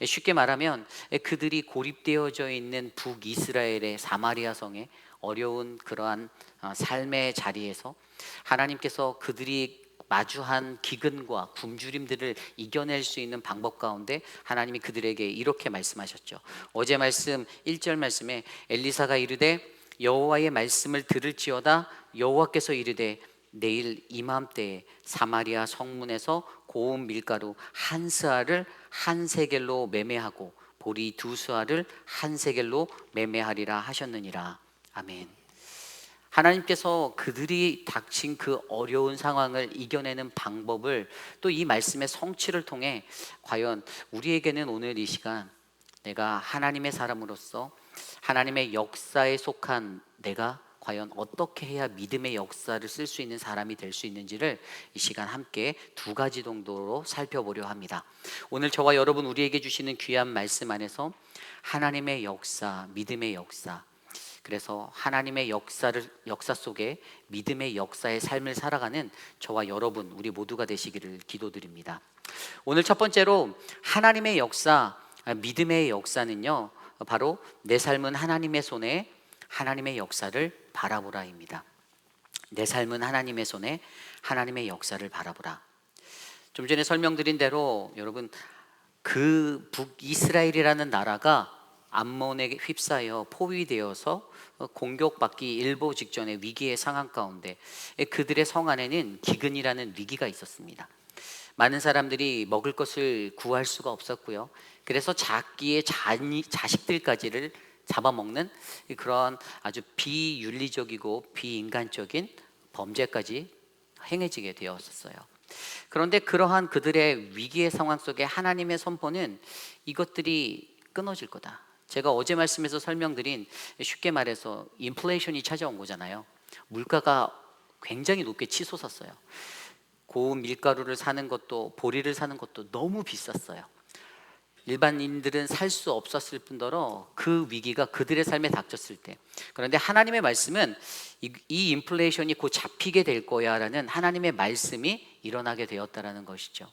쉽게 말하면 그들이 고립되어져 있는 북이스라엘의 사마리아 성에 어려운 그러한 삶의 자리에서 하나님께서 그들이 마주한 기근과 굶주림들을 이겨낼 수 있는 방법 가운데 하나님이 그들에게 이렇게 말씀하셨죠. 어제 말씀 1절 말씀에 엘리사가 이르되 여호와의 말씀을 들을지어다 여호와께서 이르되 내일 이맘때에 사마리아 성문에서 고운 밀가루 한 스아를 한 세겔로 매매하고 보리 두 스아를 한 세겔로 매매하리라 하셨느니라. 아멘. 하나님께서 그들이 닥친 그 어려운 상황을 이겨내는 방법을 또 이 말씀의 성취를 통해 과연 우리에게는 오늘 이 시간 내가 하나님의 사람으로서 하나님의 역사에 속한 내가 과연 어떻게 해야 믿음의 역사를 쓸 수 있는 사람이 될 수 있는지를 이 시간 함께 두 가지 정도로 살펴보려 합니다. 오늘 저와 여러분 우리에게 주시는 귀한 말씀 안에서 하나님의 역사, 믿음의 역사, 그래서 하나님의 역사 속에 믿음의 역사의 삶을 살아가는 저와 여러분 우리 모두가 되시기를 기도드립니다. 오늘 첫 번째로 하나님의 역사, 믿음의 역사는요, 바로 내 삶은 하나님의 손에 하나님의 역사를 바라보라입니다. 내 삶은 하나님의 손에 하나님의 역사를 바라보라. 좀 전에 설명드린 대로 여러분 그 북이스라엘이라는 나라가 암몬에게 휩싸여 포위되어서 공격받기 일보 직전의 위기의 상황 가운데 그들의 성 안에는 기근이라는 위기가 있었습니다. 많은 사람들이 먹을 것을 구할 수가 없었고요. 그래서 자기의 자식들까지를 잡아먹는 그런 아주 비윤리적이고 비인간적인 범죄까지 행해지게 되었었어요. 그런데 그러한 그들의 위기의 상황 속에 하나님의 선포는 이것들이 끊어질 거다. 제가 어제 말씀에서 설명드린 쉽게 말해서 인플레이션이 찾아온 거잖아요. 물가가 굉장히 높게 치솟았어요. 고운 밀가루를 사는 것도 보리를 사는 것도 너무 비쌌어요. 일반인들은 살 수 없었을 뿐더러 그 위기가 그들의 삶에 닥쳤을 때, 그런데 하나님의 말씀은 이 인플레이션이 곧 잡히게 될 거야 라는 하나님의 말씀이 일어나게 되었다라는 것이죠.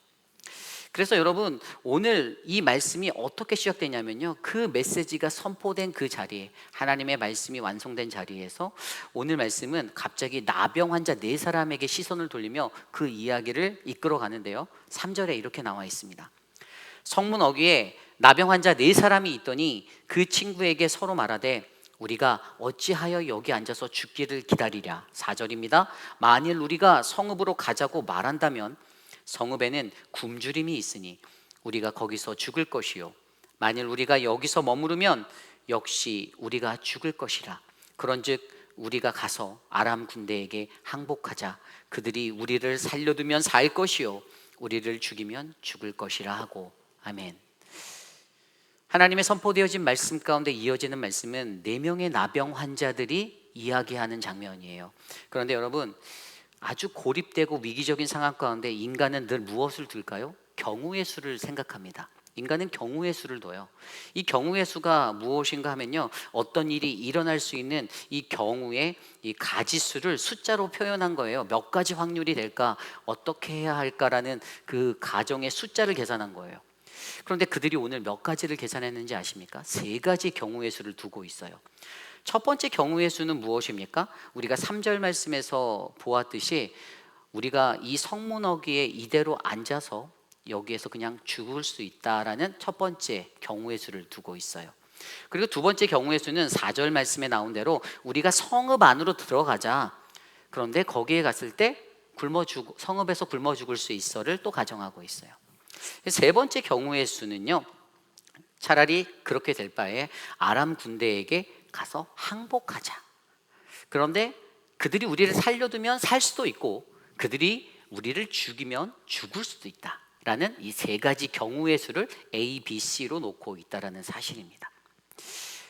그래서 여러분 오늘 이 말씀이 어떻게 시작되냐면요, 그 메시지가 선포된 그 자리에, 하나님의 말씀이 완성된 자리에서 오늘 말씀은 갑자기 나병 환자 4사람에게 시선을 돌리며 그 이야기를 이끌어 가는데요, 3절에 이렇게 나와 있습니다. 성문 어귀에 나병 환자 4사람이 있더니 그 친구에게 서로 말하되 우리가 어찌하여 여기 앉아서 죽기를 기다리랴. 4절입니다. 만일 우리가 성읍으로 가자고 말한다면 성읍에는 굶주림이 있으니 우리가 거기서 죽을 것이요, 만일 우리가 여기서 머무르면 역시 우리가 죽을 것이라. 그런즉 우리가 가서 아람 군대에게 항복하자. 그들이 우리를 살려두면 살 것이요 우리를 죽이면 죽을 것이라 하고. 아멘. 하나님의 선포되어진 말씀 가운데 이어지는 말씀은 4명의 나병 환자들이 이야기하는 장면이에요. 그런데 여러분 아주 고립되고 위기적인 상황 가운데 인간은 늘 무엇을 둘까요? 경우의 수를 생각합니다. 인간은 경우의 수를 둬요. 이 경우의 수가 무엇인가 하면요, 어떤 일이 일어날 수 있는 이 경우의 이 가지수를 숫자로 표현한 거예요. 몇 가지 확률이 될까, 어떻게 해야 할까라는 그 가정의 숫자를 계산한 거예요. 그런데 그들이 오늘 몇 가지를 계산했는지 아십니까? 3가지 경우의 수를 두고 있어요. 첫 번째 경우의 수는 무엇입니까? 우리가 3절 말씀에서 보았듯이 우리가 이 성문 어귀에 이대로 앉아서 여기에서 그냥 죽을 수 있다라는 첫 번째 경우의 수를 두고 있어요. 그리고 두 번째 경우의 수는 4절 말씀에 나온 대로 우리가 성읍 안으로 들어가자, 그런데 거기에 갔을 때 성읍에서 굶어 죽을 수 있어를 또 가정하고 있어요. 세 번째 경우의 수는요, 차라리 그렇게 될 바에 아람 군대에게 가서 항복하자. 그런데 그들이 우리를 살려두면 살 수도 있고 그들이 우리를 죽이면 죽을 수도 있다 라는 이 3가지 경우의 수를 A, B, C로 놓고 있다라는 사실입니다.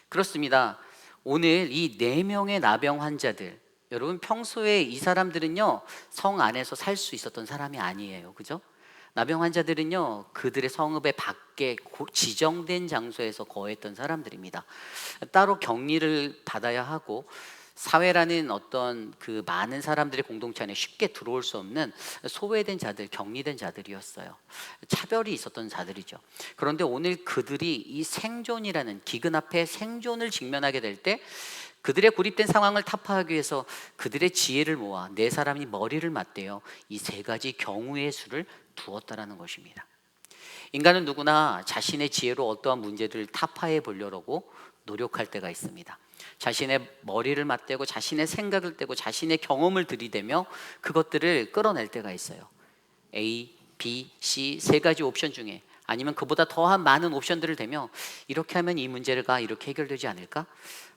그렇습니다. 오늘 이 4명의 나병 환자들, 여러분 평소에 이 사람들은요 성 안에서 살 수 있었던 사람이 아니에요, 그죠? 나병 환자들은요, 그들의 성읍의 밖에 지정된 장소에서 거했던 사람들입니다. 따로 격리를 받아야 하고 사회라는 어떤 그 많은 사람들의 공동체 안에 쉽게 들어올 수 없는 소외된 자들, 격리된 자들이었어요. 차별이 있었던 자들이죠. 그런데 오늘 그들이 이 생존이라는 기근 앞에 생존을 직면하게 될 때 그들의 고립된 상황을 타파하기 위해서 그들의 지혜를 모아 네 사람이 머리를 맞대어 이 세 가지 경우의 수를 두었다라는 것입니다. 인간은 누구나 자신의 지혜로 어떠한 문제를 타파해 보려고 노력할 때가 있습니다. 자신의 머리를 맞대고 자신의 생각을 떼고 자신의 경험을 들이대며 그것들을 끌어낼 때가 있어요. A, B, C 세 가지 옵션 중에 아니면 그보다 더한 많은 옵션들을 대며 이렇게 하면 이 문제가 이렇게 해결되지 않을까?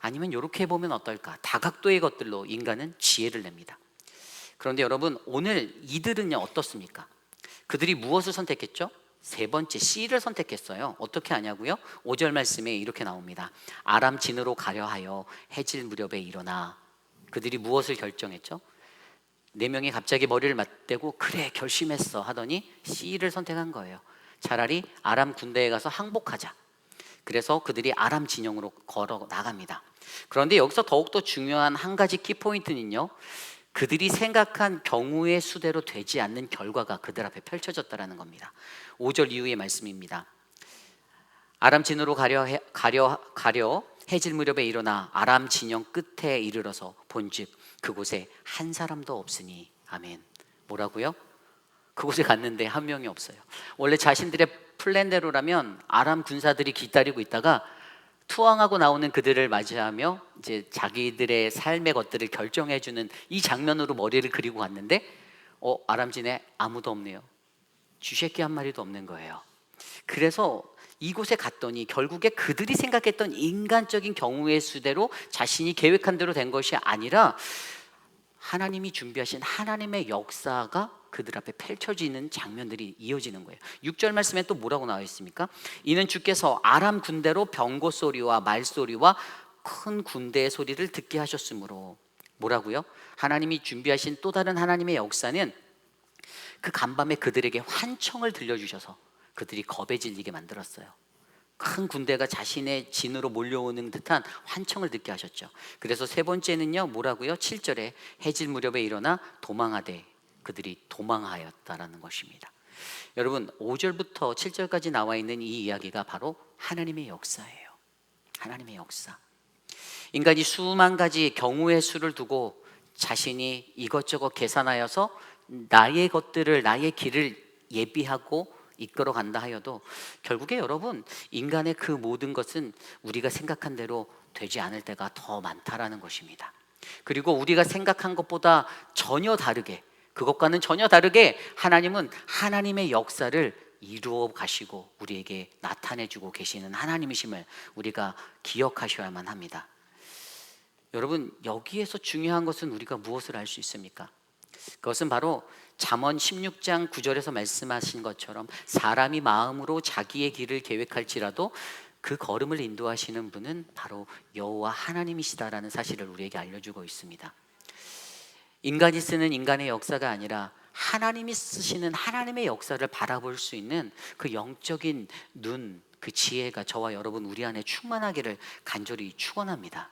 아니면 이렇게 해보면 어떨까? 다각도의 것들로 인간은 지혜를 냅니다. 그런데 여러분, 오늘 이들은요 어떻습니까? 그들이 무엇을 선택했죠? 세 번째 C를 선택했어요. 어떻게 하냐고요? 5절 말씀에 이렇게 나옵니다. 아람 진으로 가려 하여 해질 무렵에 일어나. 그들이 무엇을 결정했죠? 네 명이 갑자기 머리를 맞대고 그래 결심했어 하더니 C를 선택한 거예요. 차라리 아람 군대에 가서 항복하자. 그래서 그들이 아람 진영으로 걸어 나갑니다. 그런데 여기서 더욱더 중요한 한 가지 키포인트는요, 그들이 생각한 경우의 수대로 되지 않는 결과가 그들 앞에 펼쳐졌다는 겁니다. 5절 이후의 말씀입니다. 아람 진으로 가려 해질 무렵에 일어나 아람 진영 끝에 이르러서 본즉 그곳에 한 사람도 없으니. 아멘. 뭐라고요? 그곳에 갔는데 한 명이 없어요. 원래 자신들의 플랜대로라면 아람 군사들이 기다리고 있다가 투항하고 나오는 그들을 맞이하며 이제 자기들의 삶의 것들을 결정해주는 이 장면으로 머리를 그리고 갔는데 아람진에 아무도 없네요. 쥐새끼 한 마리도 없는 거예요. 그래서 이곳에 갔더니 결국에 그들이 생각했던 인간적인 경우의 수대로 자신이 계획한 대로 된 것이 아니라 하나님이 준비하신 하나님의 역사가 그들 앞에 펼쳐지는 장면들이 이어지는 거예요. 6절 말씀에 또 뭐라고 나와 있습니까? 이는 주께서 아람 군대로 병거 소리와 말소리와 큰 군대의 소리를 듣게 하셨으므로. 뭐라고요? 하나님이 준비하신 또 다른 하나님의 역사는 그 간밤에 그들에게 환청을 들려주셔서 그들이 겁에 질리게 만들었어요. 큰 군대가 자신의 진으로 몰려오는 듯한 환청을 듣게 하셨죠. 그래서 세 번째는요, 뭐라고요? 7절에 해질 무렵에 일어나 도망하되 그들이 도망하였다라는 것입니다. 여러분, 5절부터 7절까지 나와 있는 이 이야기가 바로 하나님의 역사예요. 하나님의 역사. 인간이 수만 가지 경우의 수를 두고 자신이 이것저것 계산하여서 나의 것들을, 나의 길을 예비하고 이끌어 간다 하여도 결국에 여러분, 인간의 그 모든 것은 우리가 생각한 대로 되지 않을 때가 더 많다라는 것입니다. 그리고 우리가 생각한 것보다 전혀 다르게, 그것과는 전혀 다르게 하나님은 하나님의 역사를 이루어 가시고 우리에게 나타내주고 계시는 하나님이심을 우리가 기억하셔야만 합니다. 여러분, 여기에서 중요한 것은 우리가 무엇을 알 수 있습니까? 그것은 바로 잠언 16장 9절에서 말씀하신 것처럼 사람이 마음으로 자기의 길을 계획할지라도 그 걸음을 인도하시는 분은 바로 여호와 하나님이시다라는 사실을 우리에게 알려주고 있습니다. 인간이 쓰는 인간의 역사가 아니라 하나님이 쓰시는 하나님의 역사를 바라볼 수 있는 그 영적인 눈, 그 지혜가 저와 여러분 우리 안에 충만하기를 간절히 축원합니다.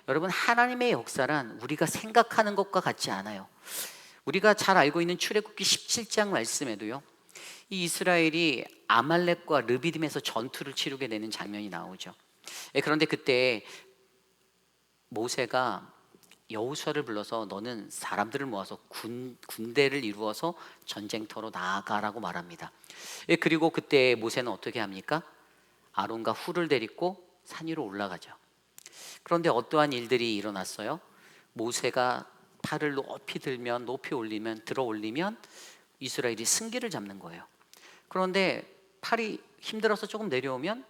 여러분, 하나님의 역사란 우리가 생각하는 것과 같지 않아요. 우리가 잘 알고 있는 출애굽기 17장 말씀에도요, 이 이스라엘이 아말렉과 르비딤에서 전투를 치르게 되는 장면이 나오죠. 그런데 그때 모세가 여호수아를 불러서 너는 사람들을 모아서 군대를 이루어서 전쟁터로 나아가라고 말합니다. 그리고 그때 모세는 어떻게 합니까? 아론과 훌을 데리고 산 위로 올라가죠. 그런데 어떠한 일들이 일어났어요? 모세가 팔을 높이 들면, 높이 올리면, 들어 올리면 이스라엘이 승기를 잡는 거예요. 그런데 팔이 힘들어서 조금 내려오면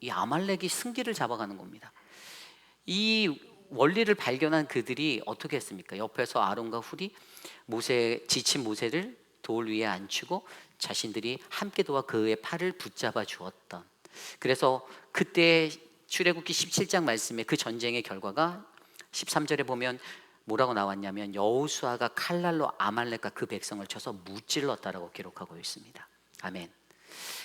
이 아말렉이 승기를 잡아가는 겁니다. 이 원리를 발견한 그들이 어떻게 했습니까? 옆에서 아론과 훌이 지친 모세를 돌 위에 앉히고 자신들이 함께 도와 그의 팔을 붙잡아 주었던. 그래서 그때 출애굽기 17장 말씀에 그 전쟁의 결과가 13절에 보면 뭐라고 나왔냐면 여호수아가 칼날로 아말렉과 그 백성을 쳐서 무찔렀다라고 기록하고 있습니다. 아멘.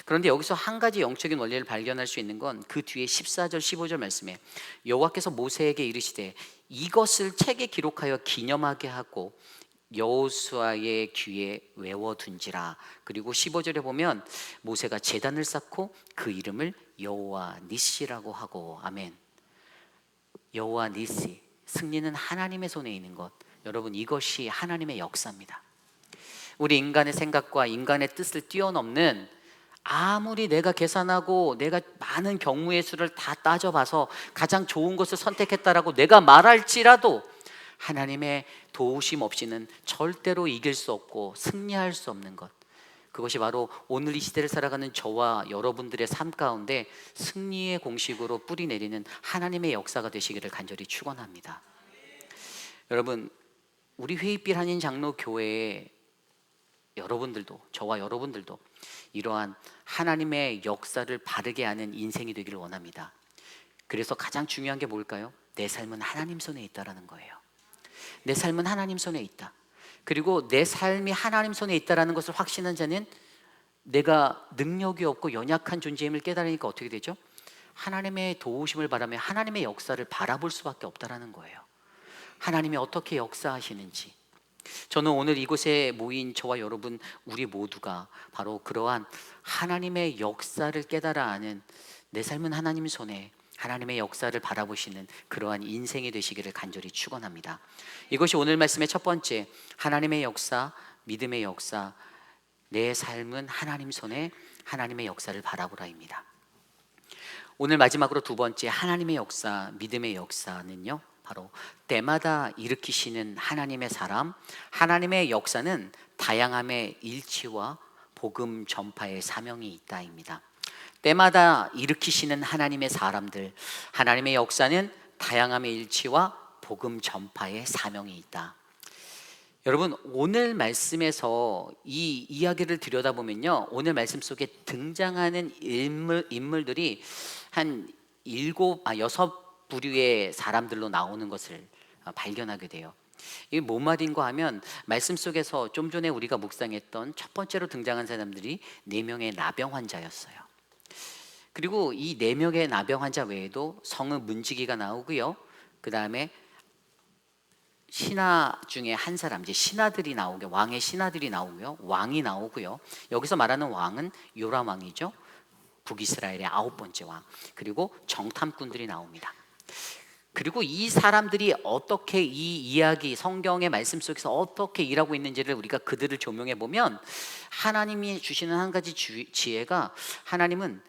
그런데 여기서 한 가지 영적인 원리를 발견할 수 있는 건 그 뒤에 14절 15절 말씀에 여호와께서 모세에게 이르시되 이것을 책에 기록하여 기념하게 하고 여호수아의 귀에 외워둔지라. 그리고 15절에 보면 모세가 제단을 쌓고 그 이름을 여호와 니시라고 하고. 아멘. 여호와 니시, 승리는 하나님의 손에 있는 것. 여러분, 이것이 하나님의 역사입니다. 우리 인간의 생각과 인간의 뜻을 뛰어넘는, 아무리 내가 계산하고 내가 많은 경우의 수를 다 따져봐서 가장 좋은 것을 선택했다라고 내가 말할지라도 하나님의 도우심 없이는 절대로 이길 수 없고 승리할 수 없는 것, 그것이 바로 오늘 이 시대를 살아가는 저와 여러분들의 삶 가운데 승리의 공식으로 뿌리 내리는 하나님의 역사가 되시기를 간절히 축원합니다. 여러분, 우리 회의빛 한인 장로 교회에 여러분들도, 저와 여러분들도 이러한 하나님의 역사를 바르게 아는 인생이 되기를 원합니다. 그래서 가장 중요한 게 뭘까요? 내 삶은 하나님 손에 있다라는 거예요. 내 삶은 하나님 손에 있다. 그리고 내 삶이 하나님 손에 있다라는 것을 확신한 자는 내가 능력이 없고 연약한 존재임을 깨달으니까 어떻게 되죠? 하나님의 도우심을 바라며 하나님의 역사를 바라볼 수밖에 없다라는 거예요. 하나님이 어떻게 역사하시는지. 저는 오늘 이곳에 모인 저와 여러분, 우리 모두가 바로 그러한 하나님의 역사를 깨달아 아는, 내 삶은 하나님 손에 하나님의 역사를 바라보시는 그러한 인생이 되시기를 간절히 축원합니다. 이것이 오늘 말씀의 첫 번째, 하나님의 역사, 믿음의 역사, 내 삶은 하나님 손에 하나님의 역사를 바라보라입니다. 오늘 마지막으로 두 번째, 하나님의 역사, 믿음의 역사는요, 바로 때마다 일으키시는 하나님의 사람, 하나님의 역사는 다양함의 일치와 복음 전파의 사명이 있다입니다. 때마다 일으키시는 하나님의 사람들, 하나님의 역사는 다양함의 일치와 복음 전파의 사명이 있다. 여러분, 오늘 말씀에서 이 이야기를 들여다보면요, 오늘 말씀 속에 등장하는 인물들이 한 6부류의 사람들로 나오는 것을 발견하게 돼요. 이게 뭔 말인가 하면, 말씀 속에서 좀 전에 우리가 묵상했던 첫 번째로 등장한 사람들이 4명의 나병 환자였어요. 그리고 이 4명의 나병 환자 외에도 성읍 문지기가 나오고요, 그 다음에 신하 중에 한 사람, 이제 신하들이 나오고, 왕의 신하들이 나오고요, 왕이 나오고요. 여기서 말하는 왕은 요람 왕이죠. 북이스라엘의 9번째 왕. 그리고 정탐꾼들이 나옵니다. 그리고 이 사람들이 어떻게 이 이야기, 성경의 말씀 속에서 어떻게 일하고 있는지를 우리가 그들을 조명해 보면, 하나님이 주시는 한 가지 지혜가, 하나님은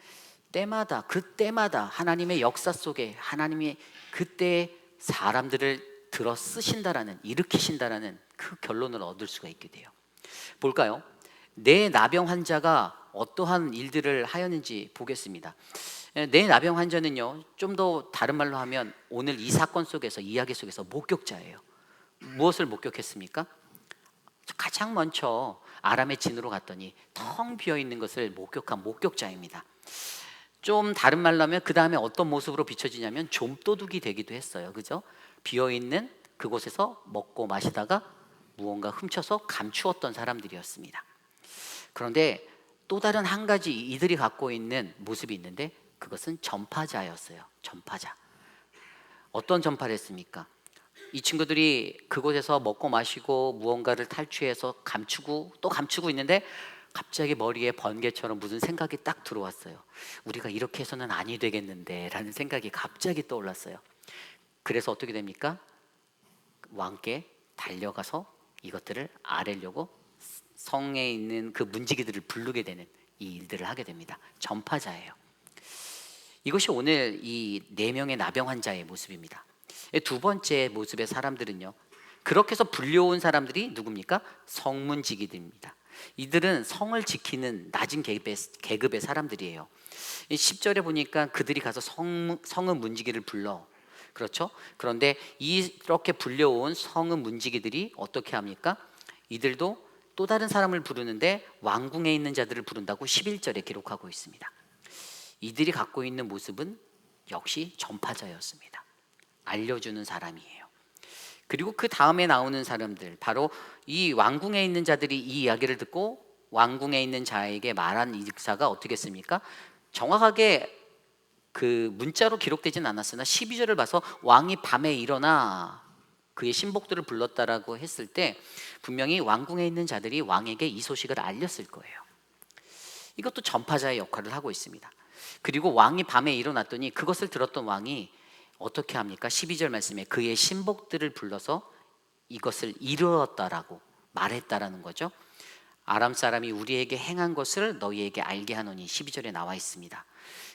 때마다, 그때마다 하나님의 역사 속에 하나님이 그때 사람들을 들어 쓰신다라는, 일으키신다라는 그 결론을 얻을 수가 있게 돼요. 볼까요? 내 나병 환자가 어떠한 일들을 하였는지 보겠습니다. 내 나병 환자는요, 좀 더 다른 말로 하면 오늘 이 사건 속에서, 이야기 속에서 목격자예요. 무엇을 목격했습니까? 가장 먼저 아람의 진으로 갔더니 텅 비어 있는 것을 목격한 목격자입니다. 좀 다른 말로 하면 그 다음에 어떤 모습으로 비춰지냐면 좀도둑이 되기도 했어요. 그죠? 비어있는 그곳에서 먹고 마시다가 무언가 훔쳐서 감추었던 사람들이었습니다. 그런데 또 다른 한 가지 이들이 갖고 있는 모습이 있는데, 그것은 전파자였어요. 전파자. 어떤 전파를 했습니까? 이 친구들이 그곳에서 먹고 마시고 무언가를 탈취해서 감추고 또 감추고 있는데, 갑자기 머리에 번개처럼 무슨 생각이 딱 들어왔어요. 우리가 이렇게 해서는 아니 되겠는데 라는 생각이 갑자기 떠올랐어요. 그래서 어떻게 됩니까? 왕께 달려가서 이것들을 아뢰려고 성에 있는 그 문지기들을 부르게 되는 이 일들을 하게 됩니다. 전파자예요. 이것이 오늘 이 4명의 나병 환자의 모습입니다. 두 번째 모습의 사람들은요, 그렇게 해서 불려온 사람들이 누굽니까? 성문지기들입니다. 이들은 성을 지키는 낮은 계급의 사람들이에요. 10절에 보니까 그들이 가서 성읍 문지기를 불러. 그렇죠? 그런데 이렇게 불려온 성읍 문지기들이 어떻게 합니까? 이들도 또 다른 사람을 부르는데 왕궁에 있는 자들을 부른다고 11절에 기록하고 있습니다. 이들이 갖고 있는 모습은 역시 전파자였습니다. 알려주는 사람이에요. 그리고 그 다음에 나오는 사람들, 바로 이 왕궁에 있는 자들이 이 이야기를 듣고 왕궁에 있는 자에게 말한 이사가 어떻게 했습니까? 정확하게 그 문자로 기록되진 않았으나 12절을 봐서 왕이 밤에 일어나 그의 신복들을 불렀다라고 했을 때 분명히 왕궁에 있는 자들이 왕에게 이 소식을 알렸을 거예요. 이것도 전파자의 역할을 하고 있습니다. 그리고 왕이 밤에 일어났더니 그것을 들었던 왕이 어떻게 합니까? 12절 말씀에 그의 신복들을 불러서 이것을 이루었다라고 말했다라는 거죠. 아람 사람이 우리에게 행한 것을 너희에게 알게 하노니 12절에 나와 있습니다.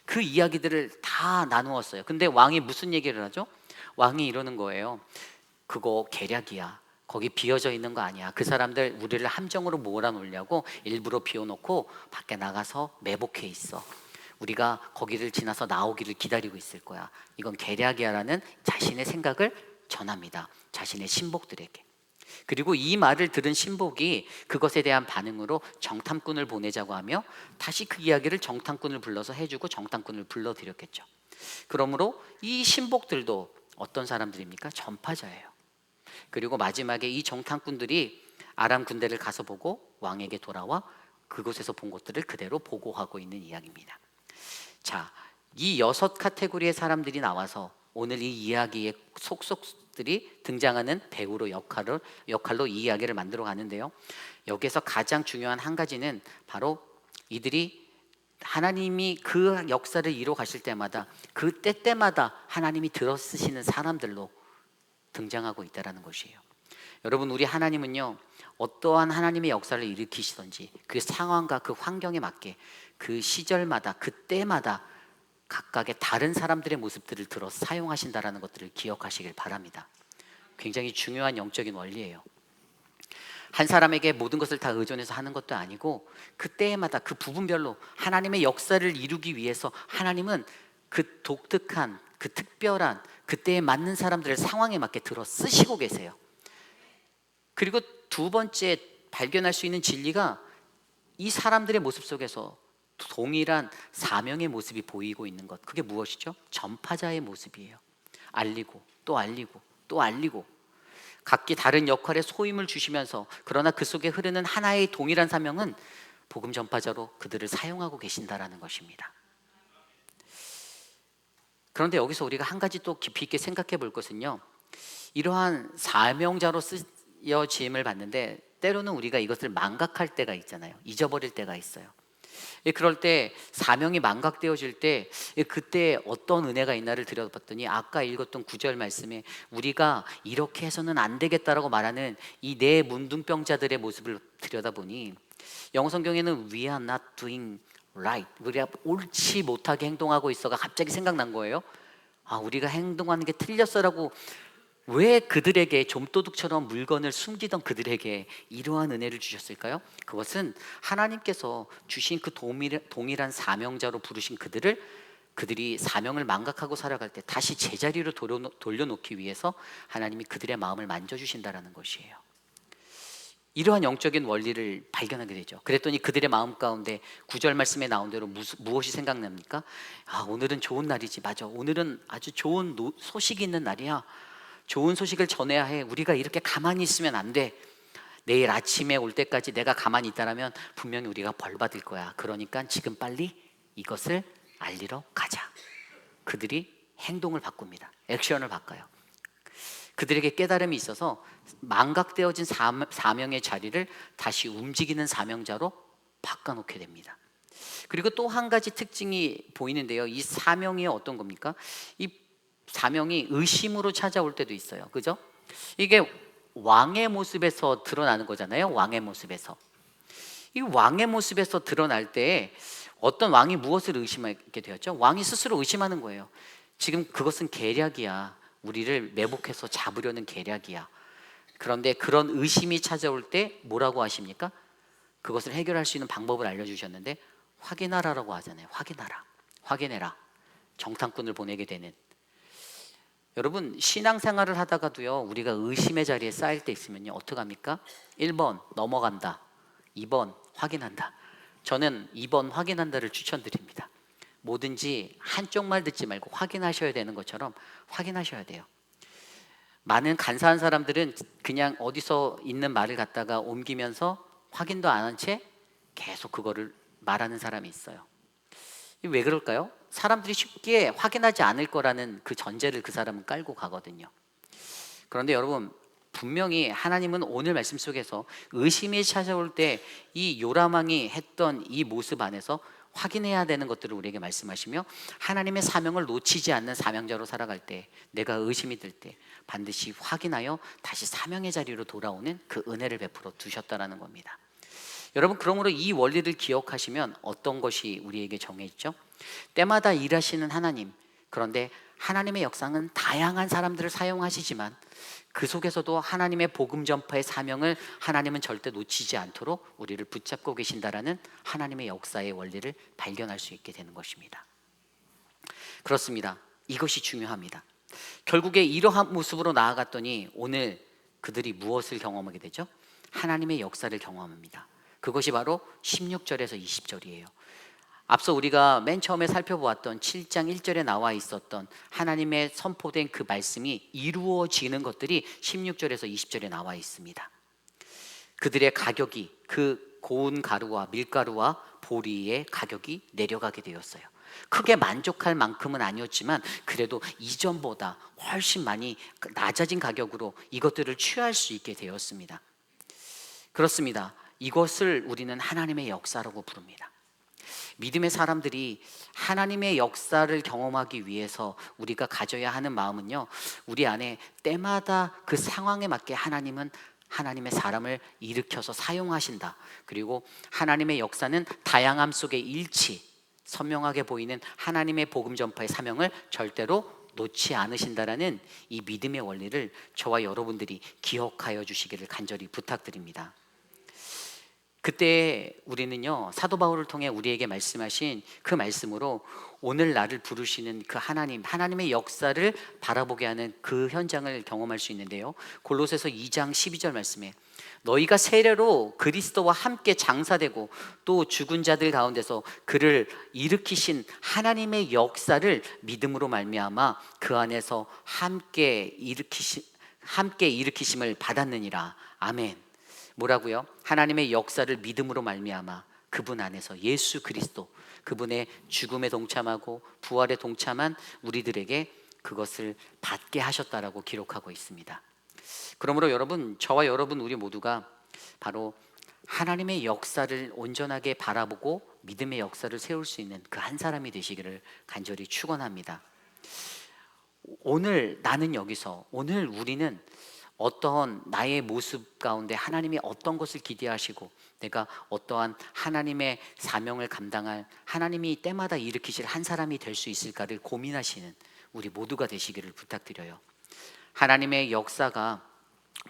그 이야기들을 다 나누었어요. 근데 왕이 무슨 얘기를 하죠? 왕이 이러는 거예요. 그거 계략이야. 거기 비어져 있는 거 아니야. 그 사람들 우리를 함정으로 몰아놓으려고 일부러 비워놓고 밖에 나가서 매복해 있어. 우리가 거기를 지나서 나오기를 기다리고 있을 거야. 이건 계략이야라는 자신의 생각을 전합니다. 자신의 신복들에게. 그리고 이 말을 들은 신복이 그것에 대한 반응으로 정탐꾼을 보내자고 하며 다시 그 이야기를 정탐꾼을 불러서 해주고 정탐꾼을 불러들였겠죠. 그러므로 이 신복들도 어떤 사람들입니까? 전파자예요. 그리고 마지막에 이 정탐꾼들이 아람 군대를 가서 보고 왕에게 돌아와 그곳에서 본 것들을 그대로 보고하고 있는 이야기입니다. 자, 이 6 카테고리의 사람들이 나와서 오늘 이 이야기의 속속들이 등장하는 배우로 역할로 이 이야기를 만들어 가는데요. 여기서 가장 중요한 한 가지는 바로 이들이 하나님이 그 역사를 이루어 가실 때마다 그 때때마다 하나님이 들어 쓰시는 사람들로 등장하고 있다는 것이에요. 여러분, 우리 하나님은요, 어떠한 하나님의 역사를 일으키시든지 그 상황과 그 환경에 맞게 그 시절마다 그때마다 각각의 다른 사람들의 모습들을 들어 사용하신다는 것들을 기억하시길 바랍니다. 굉장히 중요한 영적인 원리예요. 한 사람에게 모든 것을 다 의존해서 하는 것도 아니고 그때마다 그 부분별로 하나님의 역사를 이루기 위해서 하나님은 그 독특한 그 특별한 그때에 맞는 사람들을 상황에 맞게 들어 쓰시고 계세요. 그리고 두 번째 발견할 수 있는 진리가 이 사람들의 모습 속에서 동일한 사명의 모습이 보이고 있는 것, 그게 무엇이죠? 전파자의 모습이에요. 알리고 또 알리고 또 알리고 각기 다른 역할에 소임을 주시면서 그러나 그 속에 흐르는 하나의 동일한 사명은 복음 전파자로 그들을 사용하고 계신다라는 것입니다. 그런데 여기서 우리가 한 가지 또 깊이 있게 생각해 볼 것은요, 이러한 사명자로 쓰여짐을 받는데 때로는 우리가 이것을 망각할 때가 있잖아요. 잊어버릴 때가 있어요. 그럴 때 사명이 망각되어질 때 그때 어떤 은혜가 있나를 들여다봤더니 아까 읽었던 9절 말씀에 우리가 이렇게 해서는 안 되겠다라고 말하는 이 네 문둥병자들의 모습을 들여다보니 영어 성경에는 We are not doing right, 우리가 옳지 못하게 행동하고 있어가 갑자기 생각난 거예요. 아, 우리가 행동하는 게 틀렸어라고 왜 그들에게 좀도둑처럼 물건을 숨기던 그들에게 이러한 은혜를 주셨을까요? 그것은 하나님께서 주신 그 동일한 사명자로 부르신 그들이 사명을 망각하고 살아갈 때 다시 제자리로 돌려놓기 위해서 하나님이 그들의 마음을 만져주신다는 것이에요. 이러한 영적인 원리를 발견하게 되죠. 그랬더니 그들의 마음 가운데 9절 말씀에 나온 대로 무엇이 생각납니까? 아, 오늘은 좋은 날이지. 맞아, 오늘은 아주 좋은 소식이 있는 날이야. 좋은 소식을 전해야 해. 우리가 이렇게 가만히 있으면 안 돼. 내일 아침에 올 때까지 내가 가만히 있다라면 분명히 우리가 벌 받을 거야. 그러니까 지금 빨리 이것을 알리러 가자. 그들이 행동을 바꿉니다. 액션을 바꿔요. 그들에게 깨달음이 있어서 망각되어진 사명의 자리를 다시 움직이는 사명자로 바꿔놓게 됩니다. 그리고 또 한 가지 특징이 보이는데요, 이 사명이 어떤 겁니까? 이 사명이 의심으로 찾아올 때도 있어요. 그죠? 이게 왕의 모습에서 드러나는 거잖아요. 왕의 모습에서. 이 왕의 모습에서 드러날 때 어떤 왕이 무엇을 의심하게 되었죠? 왕이 스스로 의심하는 거예요. 지금 그것은 계략이야. 우리를 매복해서 잡으려는 계략이야. 그런데 그런 의심이 찾아올 때 뭐라고 하십니까? 그것을 해결할 수 있는 방법을 알려주셨는데 확인하라라고 하잖아요. 확인하라. 확인해라. 정탐꾼을 보내게 되는. 여러분, 신앙생활을 하다가도요, 우리가 의심의 자리에 쌓일 때 있으면요, 어떡합니까? 1번 넘어간다, 2번 확인한다. 저는 2번 확인한다를 추천드립니다. 뭐든지 한쪽만 듣지 말고 확인하셔야 되는 것처럼 확인하셔야 돼요. 많은 간사한 사람들은 그냥 어디서 있는 말을 갖다가 옮기면서 확인도 안 한 채 계속 그거를 말하는 사람이 있어요. 왜 그럴까요? 사람들이 쉽게 확인하지 않을 거라는 그 전제를 그 사람은 깔고 가거든요. 그런데 여러분, 분명히 하나님은 오늘 말씀 속에서 의심이 찾아올 때 이 요람왕이 했던 이 모습 안에서 확인해야 되는 것들을 우리에게 말씀하시며, 하나님의 사명을 놓치지 않는 사명자로 살아갈 때, 내가 의심이 들 때 반드시 확인하여 다시 사명의 자리로 돌아오는 그 은혜를 베풀어 두셨다라는 겁니다. 여러분, 그러므로 이 원리를 기억하시면 어떤 것이 우리에게 정해 있죠? 때마다 일하시는 하나님, 그런데 하나님의 역사는 다양한 사람들을 사용하시지만 그 속에서도 하나님의 복음 전파의 사명을 하나님은 절대 놓치지 않도록 우리를 붙잡고 계신다라는 하나님의 역사의 원리를 발견할 수 있게 되는 것입니다. 그렇습니다. 이것이 중요합니다. 결국에 이러한 모습으로 나아갔더니 오늘 그들이 무엇을 경험하게 되죠? 하나님의 역사를 경험합니다. 그것이 바로 16절에서 20절이에요. 앞서 우리가 맨 처음에 살펴보았던 7장 1절에 나와 있었던 하나님의 선포된 그 말씀이 이루어지는 것들이 16절에서 20절에 나와 있습니다. 그들의 가격이, 그 고운 가루와 밀가루와 보리의 가격이 내려가게 되었어요. 크게 만족할 만큼은 아니었지만 그래도 이전보다 훨씬 많이 낮아진 가격으로 이것들을 취할 수 있게 되었습니다. 그렇습니다. 이것을 우리는 하나님의 역사라고 부릅니다. 믿음의 사람들이 하나님의 역사를 경험하기 위해서 우리가 가져야 하는 마음은요, 우리 안에 때마다 그 상황에 맞게 하나님은 하나님의 사람을 일으켜서 사용하신다. 그리고 하나님의 역사는 다양함 속의 일치, 선명하게 보이는 하나님의 복음 전파의 사명을 절대로 놓지 않으신다라는 이 믿음의 원리를 저와 여러분들이 기억하여 주시기를 간절히 부탁드립니다. 그때 우리는요, 사도 바울을 통해 우리에게 말씀하신 그 말씀으로 오늘 나를 부르시는 그 하나님의 역사를 바라보게 하는 그 현장을 경험할 수 있는데요, 골로새서 2장 12절 말씀에 너희가 세례로 그리스도와 함께 장사되고 또 죽은 자들 가운데서 그를 일으키신 하나님의 역사를 믿음으로 말미암아 그 안에서 함께 일으키심을 받았느니라. 아멘. 뭐라고요? 하나님의 역사를 믿음으로 말미암아 그분 안에서 예수 그리스도, 그분의 죽음에 동참하고 부활에 동참한 우리들에게 그것을 받게 하셨다라고 기록하고 있습니다. 그러므로 여러분, 저와 여러분 우리 모두가 바로 하나님의 역사를 온전하게 바라보고 믿음의 역사를 세울 수 있는 그 한 사람이 되시기를 간절히 축원합니다. 오늘 나는 여기서, 오늘 우리는 어떠한 나의 모습 가운데 하나님이 어떤 것을 기대하시고 내가 어떠한 하나님의 사명을 감당할, 하나님이 때마다 일으키실 한 사람이 될 수 있을까를 고민하시는 우리 모두가 되시기를 부탁드려요. 하나님의 역사가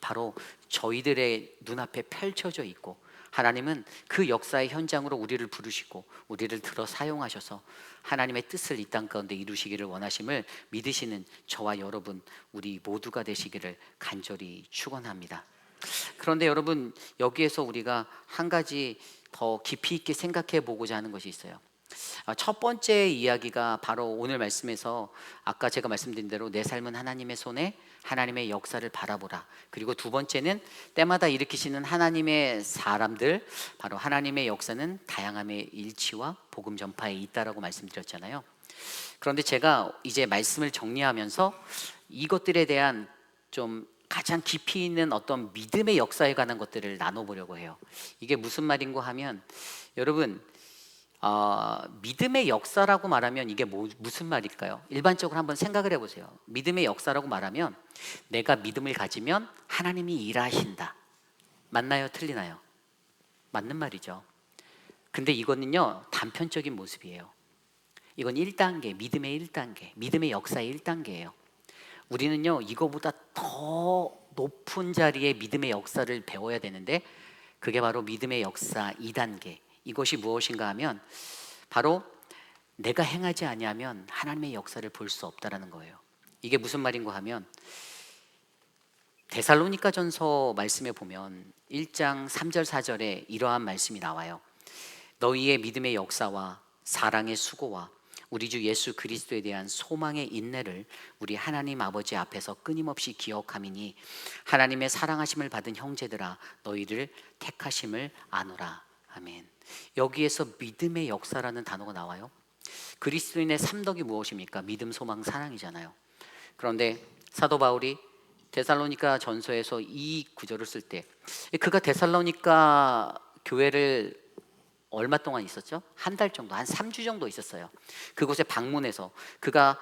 바로 저희들의 눈앞에 펼쳐져 있고 하나님은 그 역사의 현장으로 우리를 부르시고 우리를 들어 사용하셔서 하나님의 뜻을 이 땅 가운데 이루시기를 원하심을 믿으시는 저와 여러분 우리 모두가 되시기를 간절히 축원합니다. 그런데 여러분, 여기에서 우리가 한 가지 더 깊이 있게 생각해 보고자 하는 것이 있어요. 첫 번째 이야기가 바로 오늘 말씀에서 아까 제가 말씀드린 대로 내 삶은 하나님의 손에 하나님의 역사를 바라보라. 그리고 두 번째는 때마다 일으키시는 하나님의 사람들, 바로 하나님의 역사는 다양함의 일치와 복음 전파에 있다라고 말씀드렸잖아요. 그런데 제가 이제 말씀을 정리하면서 이것들에 대한 좀 가장 깊이 있는 어떤 믿음의 역사에 관한 것들을 나눠보려고 해요. 이게 무슨 말인가 하면, 여러분, 믿음의 역사라고 말하면 이게 무슨 말일까요? 일반적으로 한번 생각을 해보세요. 믿음의 역사라고 말하면 내가 믿음을 가지면 하나님이 일하신다. 맞나요? 틀리나요? 맞는 말이죠. 근데 이거는요, 단편적인 모습이에요. 이건 1단계, 믿음의 1단계, 믿음의 역사의 1단계예요. 우리는요, 이거보다 더 높은 자리의 믿음의 역사를 배워야 되는데 그게 바로 믿음의 역사 2단계. 이것이 무엇인가 하면 바로 내가 행하지 아니하면 하나님의 역사를 볼 수 없다라는 거예요. 이게 무슨 말인가 하면 데살로니가전서 말씀에 보면 1장 3절 4절에 이러한 말씀이 나와요. 너희의 믿음의 역사와 사랑의 수고와 우리 주 예수 그리스도에 대한 소망의 인내를 우리 하나님 아버지 앞에서 끊임없이 기억하미니 하나님의 사랑하심을 받은 형제들아 너희를 택하심을 아노라. 아멘. 여기에서 믿음의 역사라는 단어가 나와요. 그리스도인의 삼덕이 무엇입니까? 믿음, 소망, 사랑이잖아요. 그런데 사도 바울이 데살로니가 전서에서 이 구절을 쓸 때 그가 데살로니가 교회를 얼마 동안 있었죠? 한 달 정도, 한 3주 정도 있었어요. 그곳에 방문해서 그가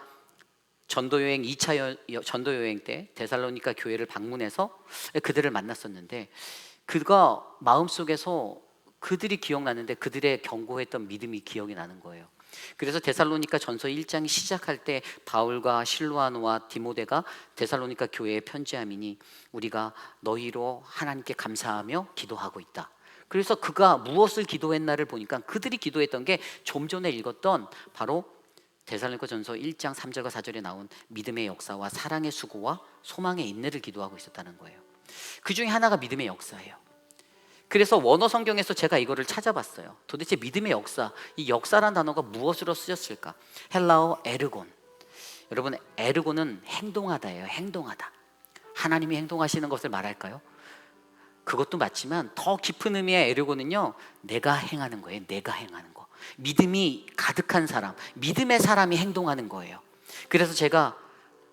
전도여행 2차 전도여행 때 데살로니가 교회를 방문해서 그들을 만났었는데 그가 마음속에서 그들이 기억나는데 그들의 경고했던 믿음이 기억이 나는 거예요. 그래서 데살로니가 전서 1장이 시작할 때 바울과 실로아노와 디모데가 데살로니가 교회에 편지함이니 우리가 너희로 하나님께 감사하며 기도하고 있다. 그래서 그가 무엇을 기도했나를 보니까 그들이 기도했던 게 좀 전에 읽었던 바로 데살로니가 전서 1장 3절과 4절에 나온 믿음의 역사와 사랑의 수고와 소망의 인내를 기도하고 있었다는 거예요. 그 중에 하나가 믿음의 역사예요. 그래서 원어 성경에서 제가 이거를 찾아봤어요. 도대체 믿음의 역사, 이 역사란 단어가 무엇으로 쓰였을까? 헬라어 에르곤. 여러분, 에르곤은 행동하다예요. 행동하다. 하나님이 행동하시는 것을 말할까요? 그것도 맞지만 더 깊은 의미의 에르곤은요, 내가 행하는 거예요. 내가 행하는 거. 믿음이 가득한 사람, 믿음의 사람이 행동하는 거예요. 그래서 제가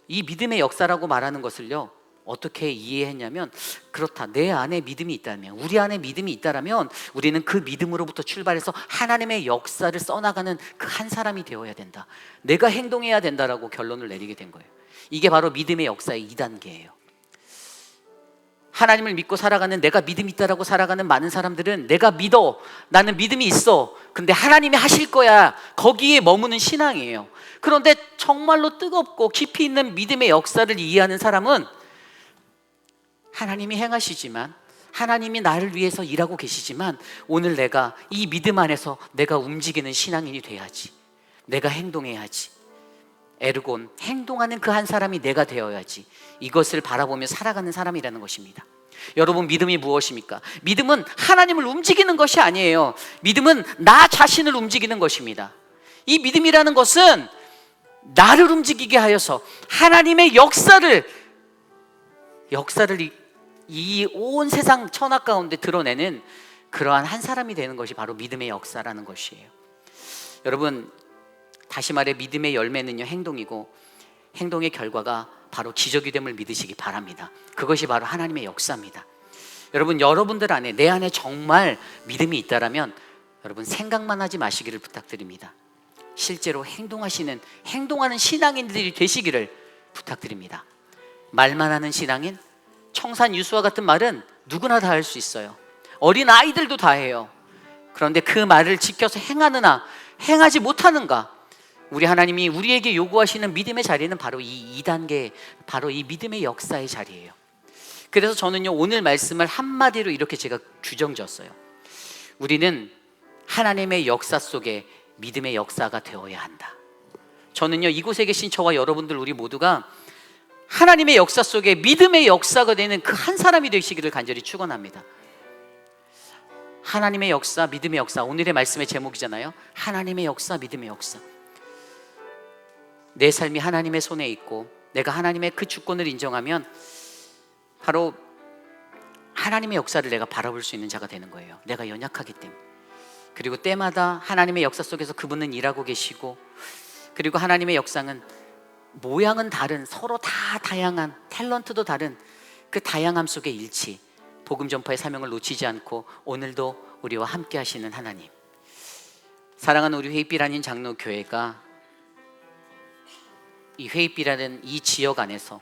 이 믿음의 역사라고 말하는 것을요, 어떻게 이해했냐면, 그렇다, 내 안에 믿음이 있다면, 우리 안에 믿음이 있다면 우리는 그 믿음으로부터 출발해서 하나님의 역사를 써나가는 그 한 사람이 되어야 된다. 내가 행동해야 된다라고 결론을 내리게 된 거예요. 이게 바로 믿음의 역사의 2단계예요. 하나님을 믿고 살아가는, 내가 믿음이 있다라고 살아가는 많은 사람들은 내가 믿어, 나는 믿음이 있어, 근데 하나님이 하실 거야, 거기에 머무는 신앙이에요. 그런데 정말로 뜨겁고 깊이 있는 믿음의 역사를 이해하는 사람은 하나님이 행하시지만, 하나님이 나를 위해서 일하고 계시지만 오늘 내가 이 믿음 안에서 내가 움직이는 신앙인이 돼야지, 내가 행동해야지. 에르곤, 행동하는 그 한 사람이 내가 되어야지. 이것을 바라보며 살아가는 사람이라는 것입니다. 여러분, 믿음이 무엇입니까? 믿음은 하나님을 움직이는 것이 아니에요. 믿음은 나 자신을 움직이는 것입니다. 이 믿음이라는 것은 나를 움직이게 하여서 하나님의 역사를 이 온 세상 천하 가운데 드러내는 그러한 한 사람이 되는 것이 바로 믿음의 역사라는 것이에요. 여러분, 다시 말해 믿음의 열매는요, 행동이고 행동의 결과가 바로 기적이 됨을 믿으시기 바랍니다. 그것이 바로 하나님의 역사입니다. 여러분, 여러분들 안에, 내 안에 정말 믿음이 있다라면 여러분, 생각만 하지 마시기를 부탁드립니다. 실제로 행동하는 신앙인들이 되시기를 부탁드립니다. 말만 하는 신앙인, 청산 유수와 같은 말은 누구나 다 할 수 있어요. 어린 아이들도 다 해요. 그런데 그 말을 지켜서 행하느냐, 행하지 못하는가? 우리 하나님이 우리에게 요구하시는 믿음의 자리는 바로 이 2단계, 바로 이 믿음의 역사의 자리예요. 그래서 저는요, 오늘 말씀을 한마디로 이렇게 제가 규정지었어요. 우리는 하나님의 역사 속에 믿음의 역사가 되어야 한다. 저는요, 이곳에 계신 저와 여러분들, 우리 모두가 하나님의 역사 속에 믿음의 역사가 되는 그 한 사람이 되시기를 간절히 축원합니다. 하나님의 역사, 믿음의 역사, 오늘의 말씀의 제목이잖아요. 하나님의 역사, 믿음의 역사. 내 삶이 하나님의 손에 있고 내가 하나님의 그 주권을 인정하면 바로 하나님의 역사를 내가 바라볼 수 있는 자가 되는 거예요. 내가 연약하기 때문에. 그리고 때마다 하나님의 역사 속에서 그분은 일하고 계시고, 그리고 하나님의 역사는 모양은 다른, 서로 다 다양한, 탤런트도 다른 그 다양함 속의 일치, 복음 전파의 사명을 놓치지 않고 오늘도 우리와 함께 하시는 하나님. 사랑하는 우리 회입빛 아닌 장로교회가 이 회입빛이라는 이 지역 안에서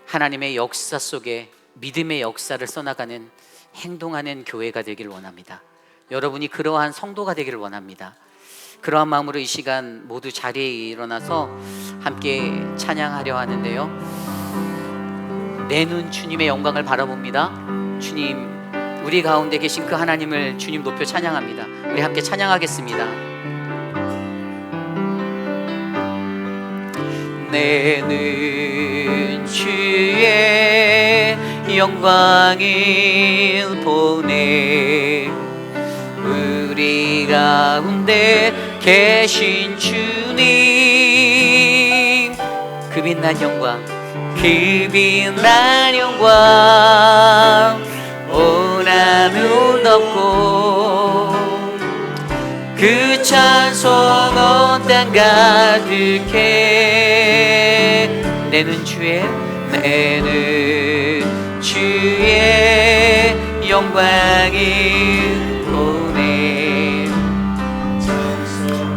하나님의 역사 속에 믿음의 역사를 써나가는, 행동하는 교회가 되기를 원합니다. 여러분이 그러한 성도가 되기를 원합니다. 그러한 마음으로 이 시간 모두 자리에 일어나서 함께 찬양하려 하는데요, 내 눈 주님의 영광을 바라봅니다. 주님, 우리 가운데 계신 그 하나님을 주님 높여 찬양합니다. 우리 함께 찬양하겠습니다. 내 눈 주의 영광을 보네. 우리가 가운데 계신 주님, 그 빛난 영광, 그 빛난 영광 온 하늘 덮고 그 찬송 온 땅 가득해. 내는 주의 영광을 보내.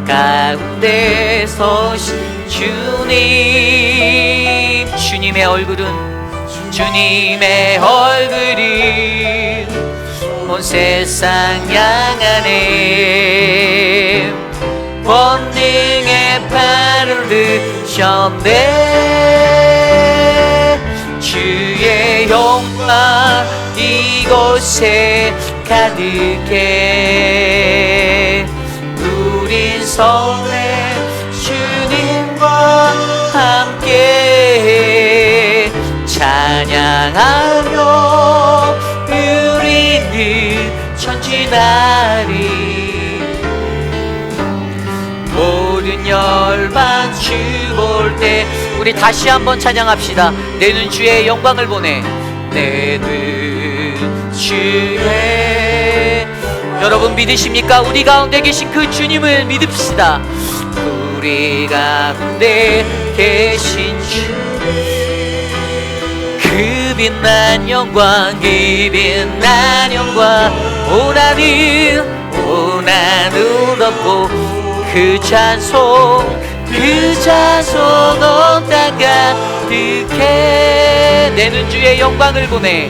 가운데 서신 주님, 주님의 얼굴이 온 세상 향하네. 권능의 팔을 드셨네. 주의 영광 이곳에 가득해. 우린 성내 주님과 함께 찬양하며 우리는 전진하리. 모든 열방 주 볼 때 우리 다시 한번 찬양합시다. 내는 주의 영광을 보내. 내는 주의. 여러분 믿으십니까? 우리 가운데 계신 그 주님을 믿읍시다. 우리 가운데 계신 주님, 그 빛난 영광, 그 빛난 영광 온 하늘 덮고 그 찬송 온 땅 가득해. 내는 주의 영광을 보내.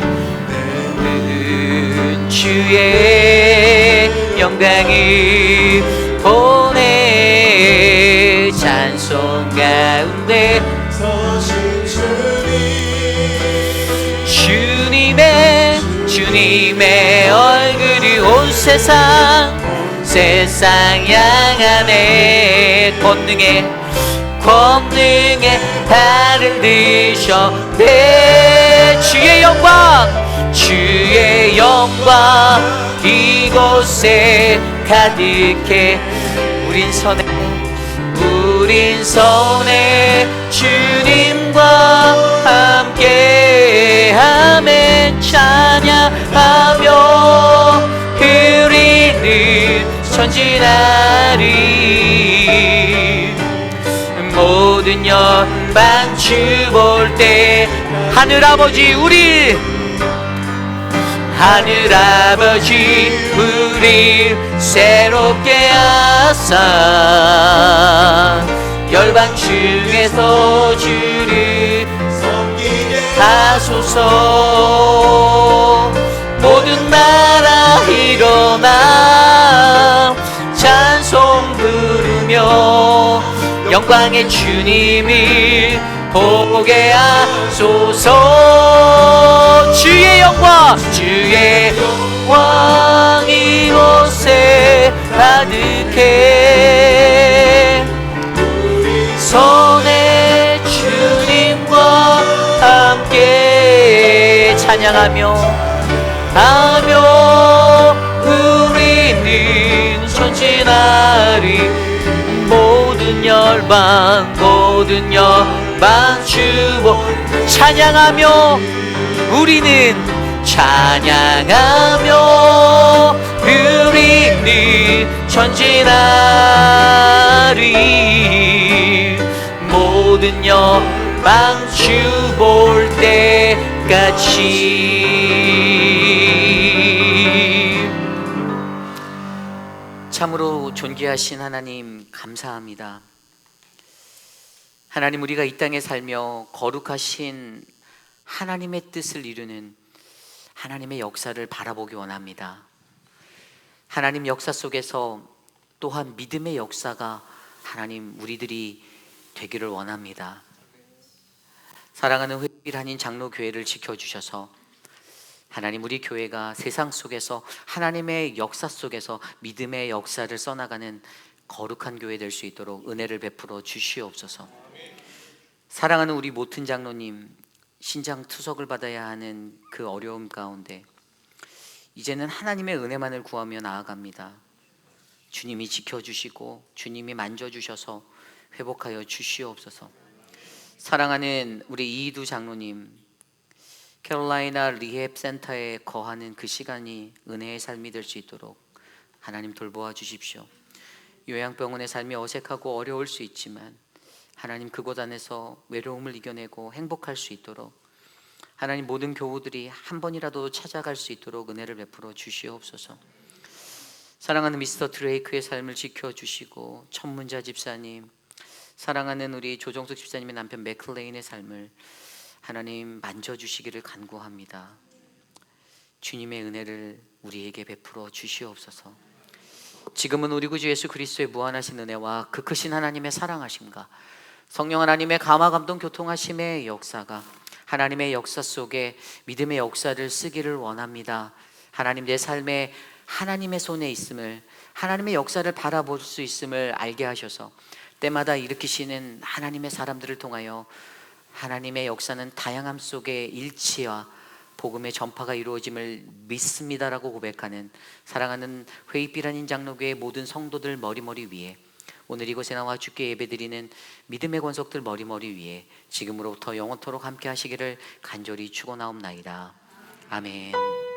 내는 주의 영광을 보내. 찬송 가운데 서신 주님의 얼굴이 온 세상 향하네. 권능의 발을 드셨네. 주의 영광 이곳에 가득해. 우린 선에 주님과 함께 아멘. 찬양하며 우리는 전진하리. 모든 열방 주 볼 때 하늘아버지 우리 새롭게 하사 열방 중에서 주를 섬기게 하소서. 모든 나라 일어나 찬송 부르며 영광의 주님을 보게 하소서. 주의 영광 이곳에 가득해. 선의 주님과 함께 찬양하며 우리는 전진하리. 모든 열방 주보 찬양하며 우리는 전진하리. 모든 열방 주 볼 때까지. 참으로 존귀하신 하나님 감사합니다. 하나님, 우리가 이 땅에 살며 거룩하신 하나님의 뜻을 이루는 하나님의 역사를 바라보기 원합니다. 하나님 역사 속에서 또한 믿음의 역사가 하나님 우리들이 되기를 원합니다. 사랑하는 회일 한인 장로교회를 지켜주셔서 하나님 우리 교회가 세상 속에서 하나님의 역사 속에서 믿음의 역사를 써나가는 거룩한 교회 될 수 있도록 은혜를 베풀어 주시옵소서. 사랑하는 우리 모튼 장로님, 신장 투석을 받아야 하는 그 어려움 가운데 이제는 하나님의 은혜만을 구하며 나아갑니다. 주님이 지켜주시고 주님이 만져주셔서 회복하여 주시옵소서. 사랑하는 우리 이희두 장로님, 캐롤라이나 리헵 센터에 거하는 그 시간이 은혜의 삶이 될 수 있도록 하나님 돌보아 주십시오. 요양병원의 삶이 어색하고 어려울 수 있지만 하나님 그곳 안에서 외로움을 이겨내고 행복할 수 있도록 하나님 모든 교우들이 한 번이라도 찾아갈 수 있도록 은혜를 베풀어 주시옵소서. 사랑하는 미스터 드레이크의 삶을 지켜주시고 천문자 집사님, 사랑하는 우리 조정숙 집사님의 남편 맥클레인의 삶을 하나님 만져주시기를 간구합니다. 주님의 은혜를 우리에게 베풀어 주시옵소서. 지금은 우리 구주 예수 그리스도의 무한하신 은혜와 그 크신 하나님의 사랑하심과 성령 하나님의 감화 감동 교통하심의 역사가 하나님의 역사 속에 믿음의 역사를 쓰기를 원합니다. 하나님, 내 삶에 하나님의 손에 있음을, 하나님의 역사를 바라볼 수 있음을 알게 하셔서 때마다 일으키시는 하나님의 사람들을 통하여 하나님의 역사는 다양함 속에 일치와 복음의 전파가 이루어짐을 믿습니다라고 고백하는 사랑하는 회의비란인 장로교회 모든 성도들 머리머리 위에, 오늘 이곳에 나와 주께 예배드리는 믿음의 권속들 머리머리 위에 지금으로부터 영원토록 함께 하시기를 간절히 축원하옵나이다. 아멘.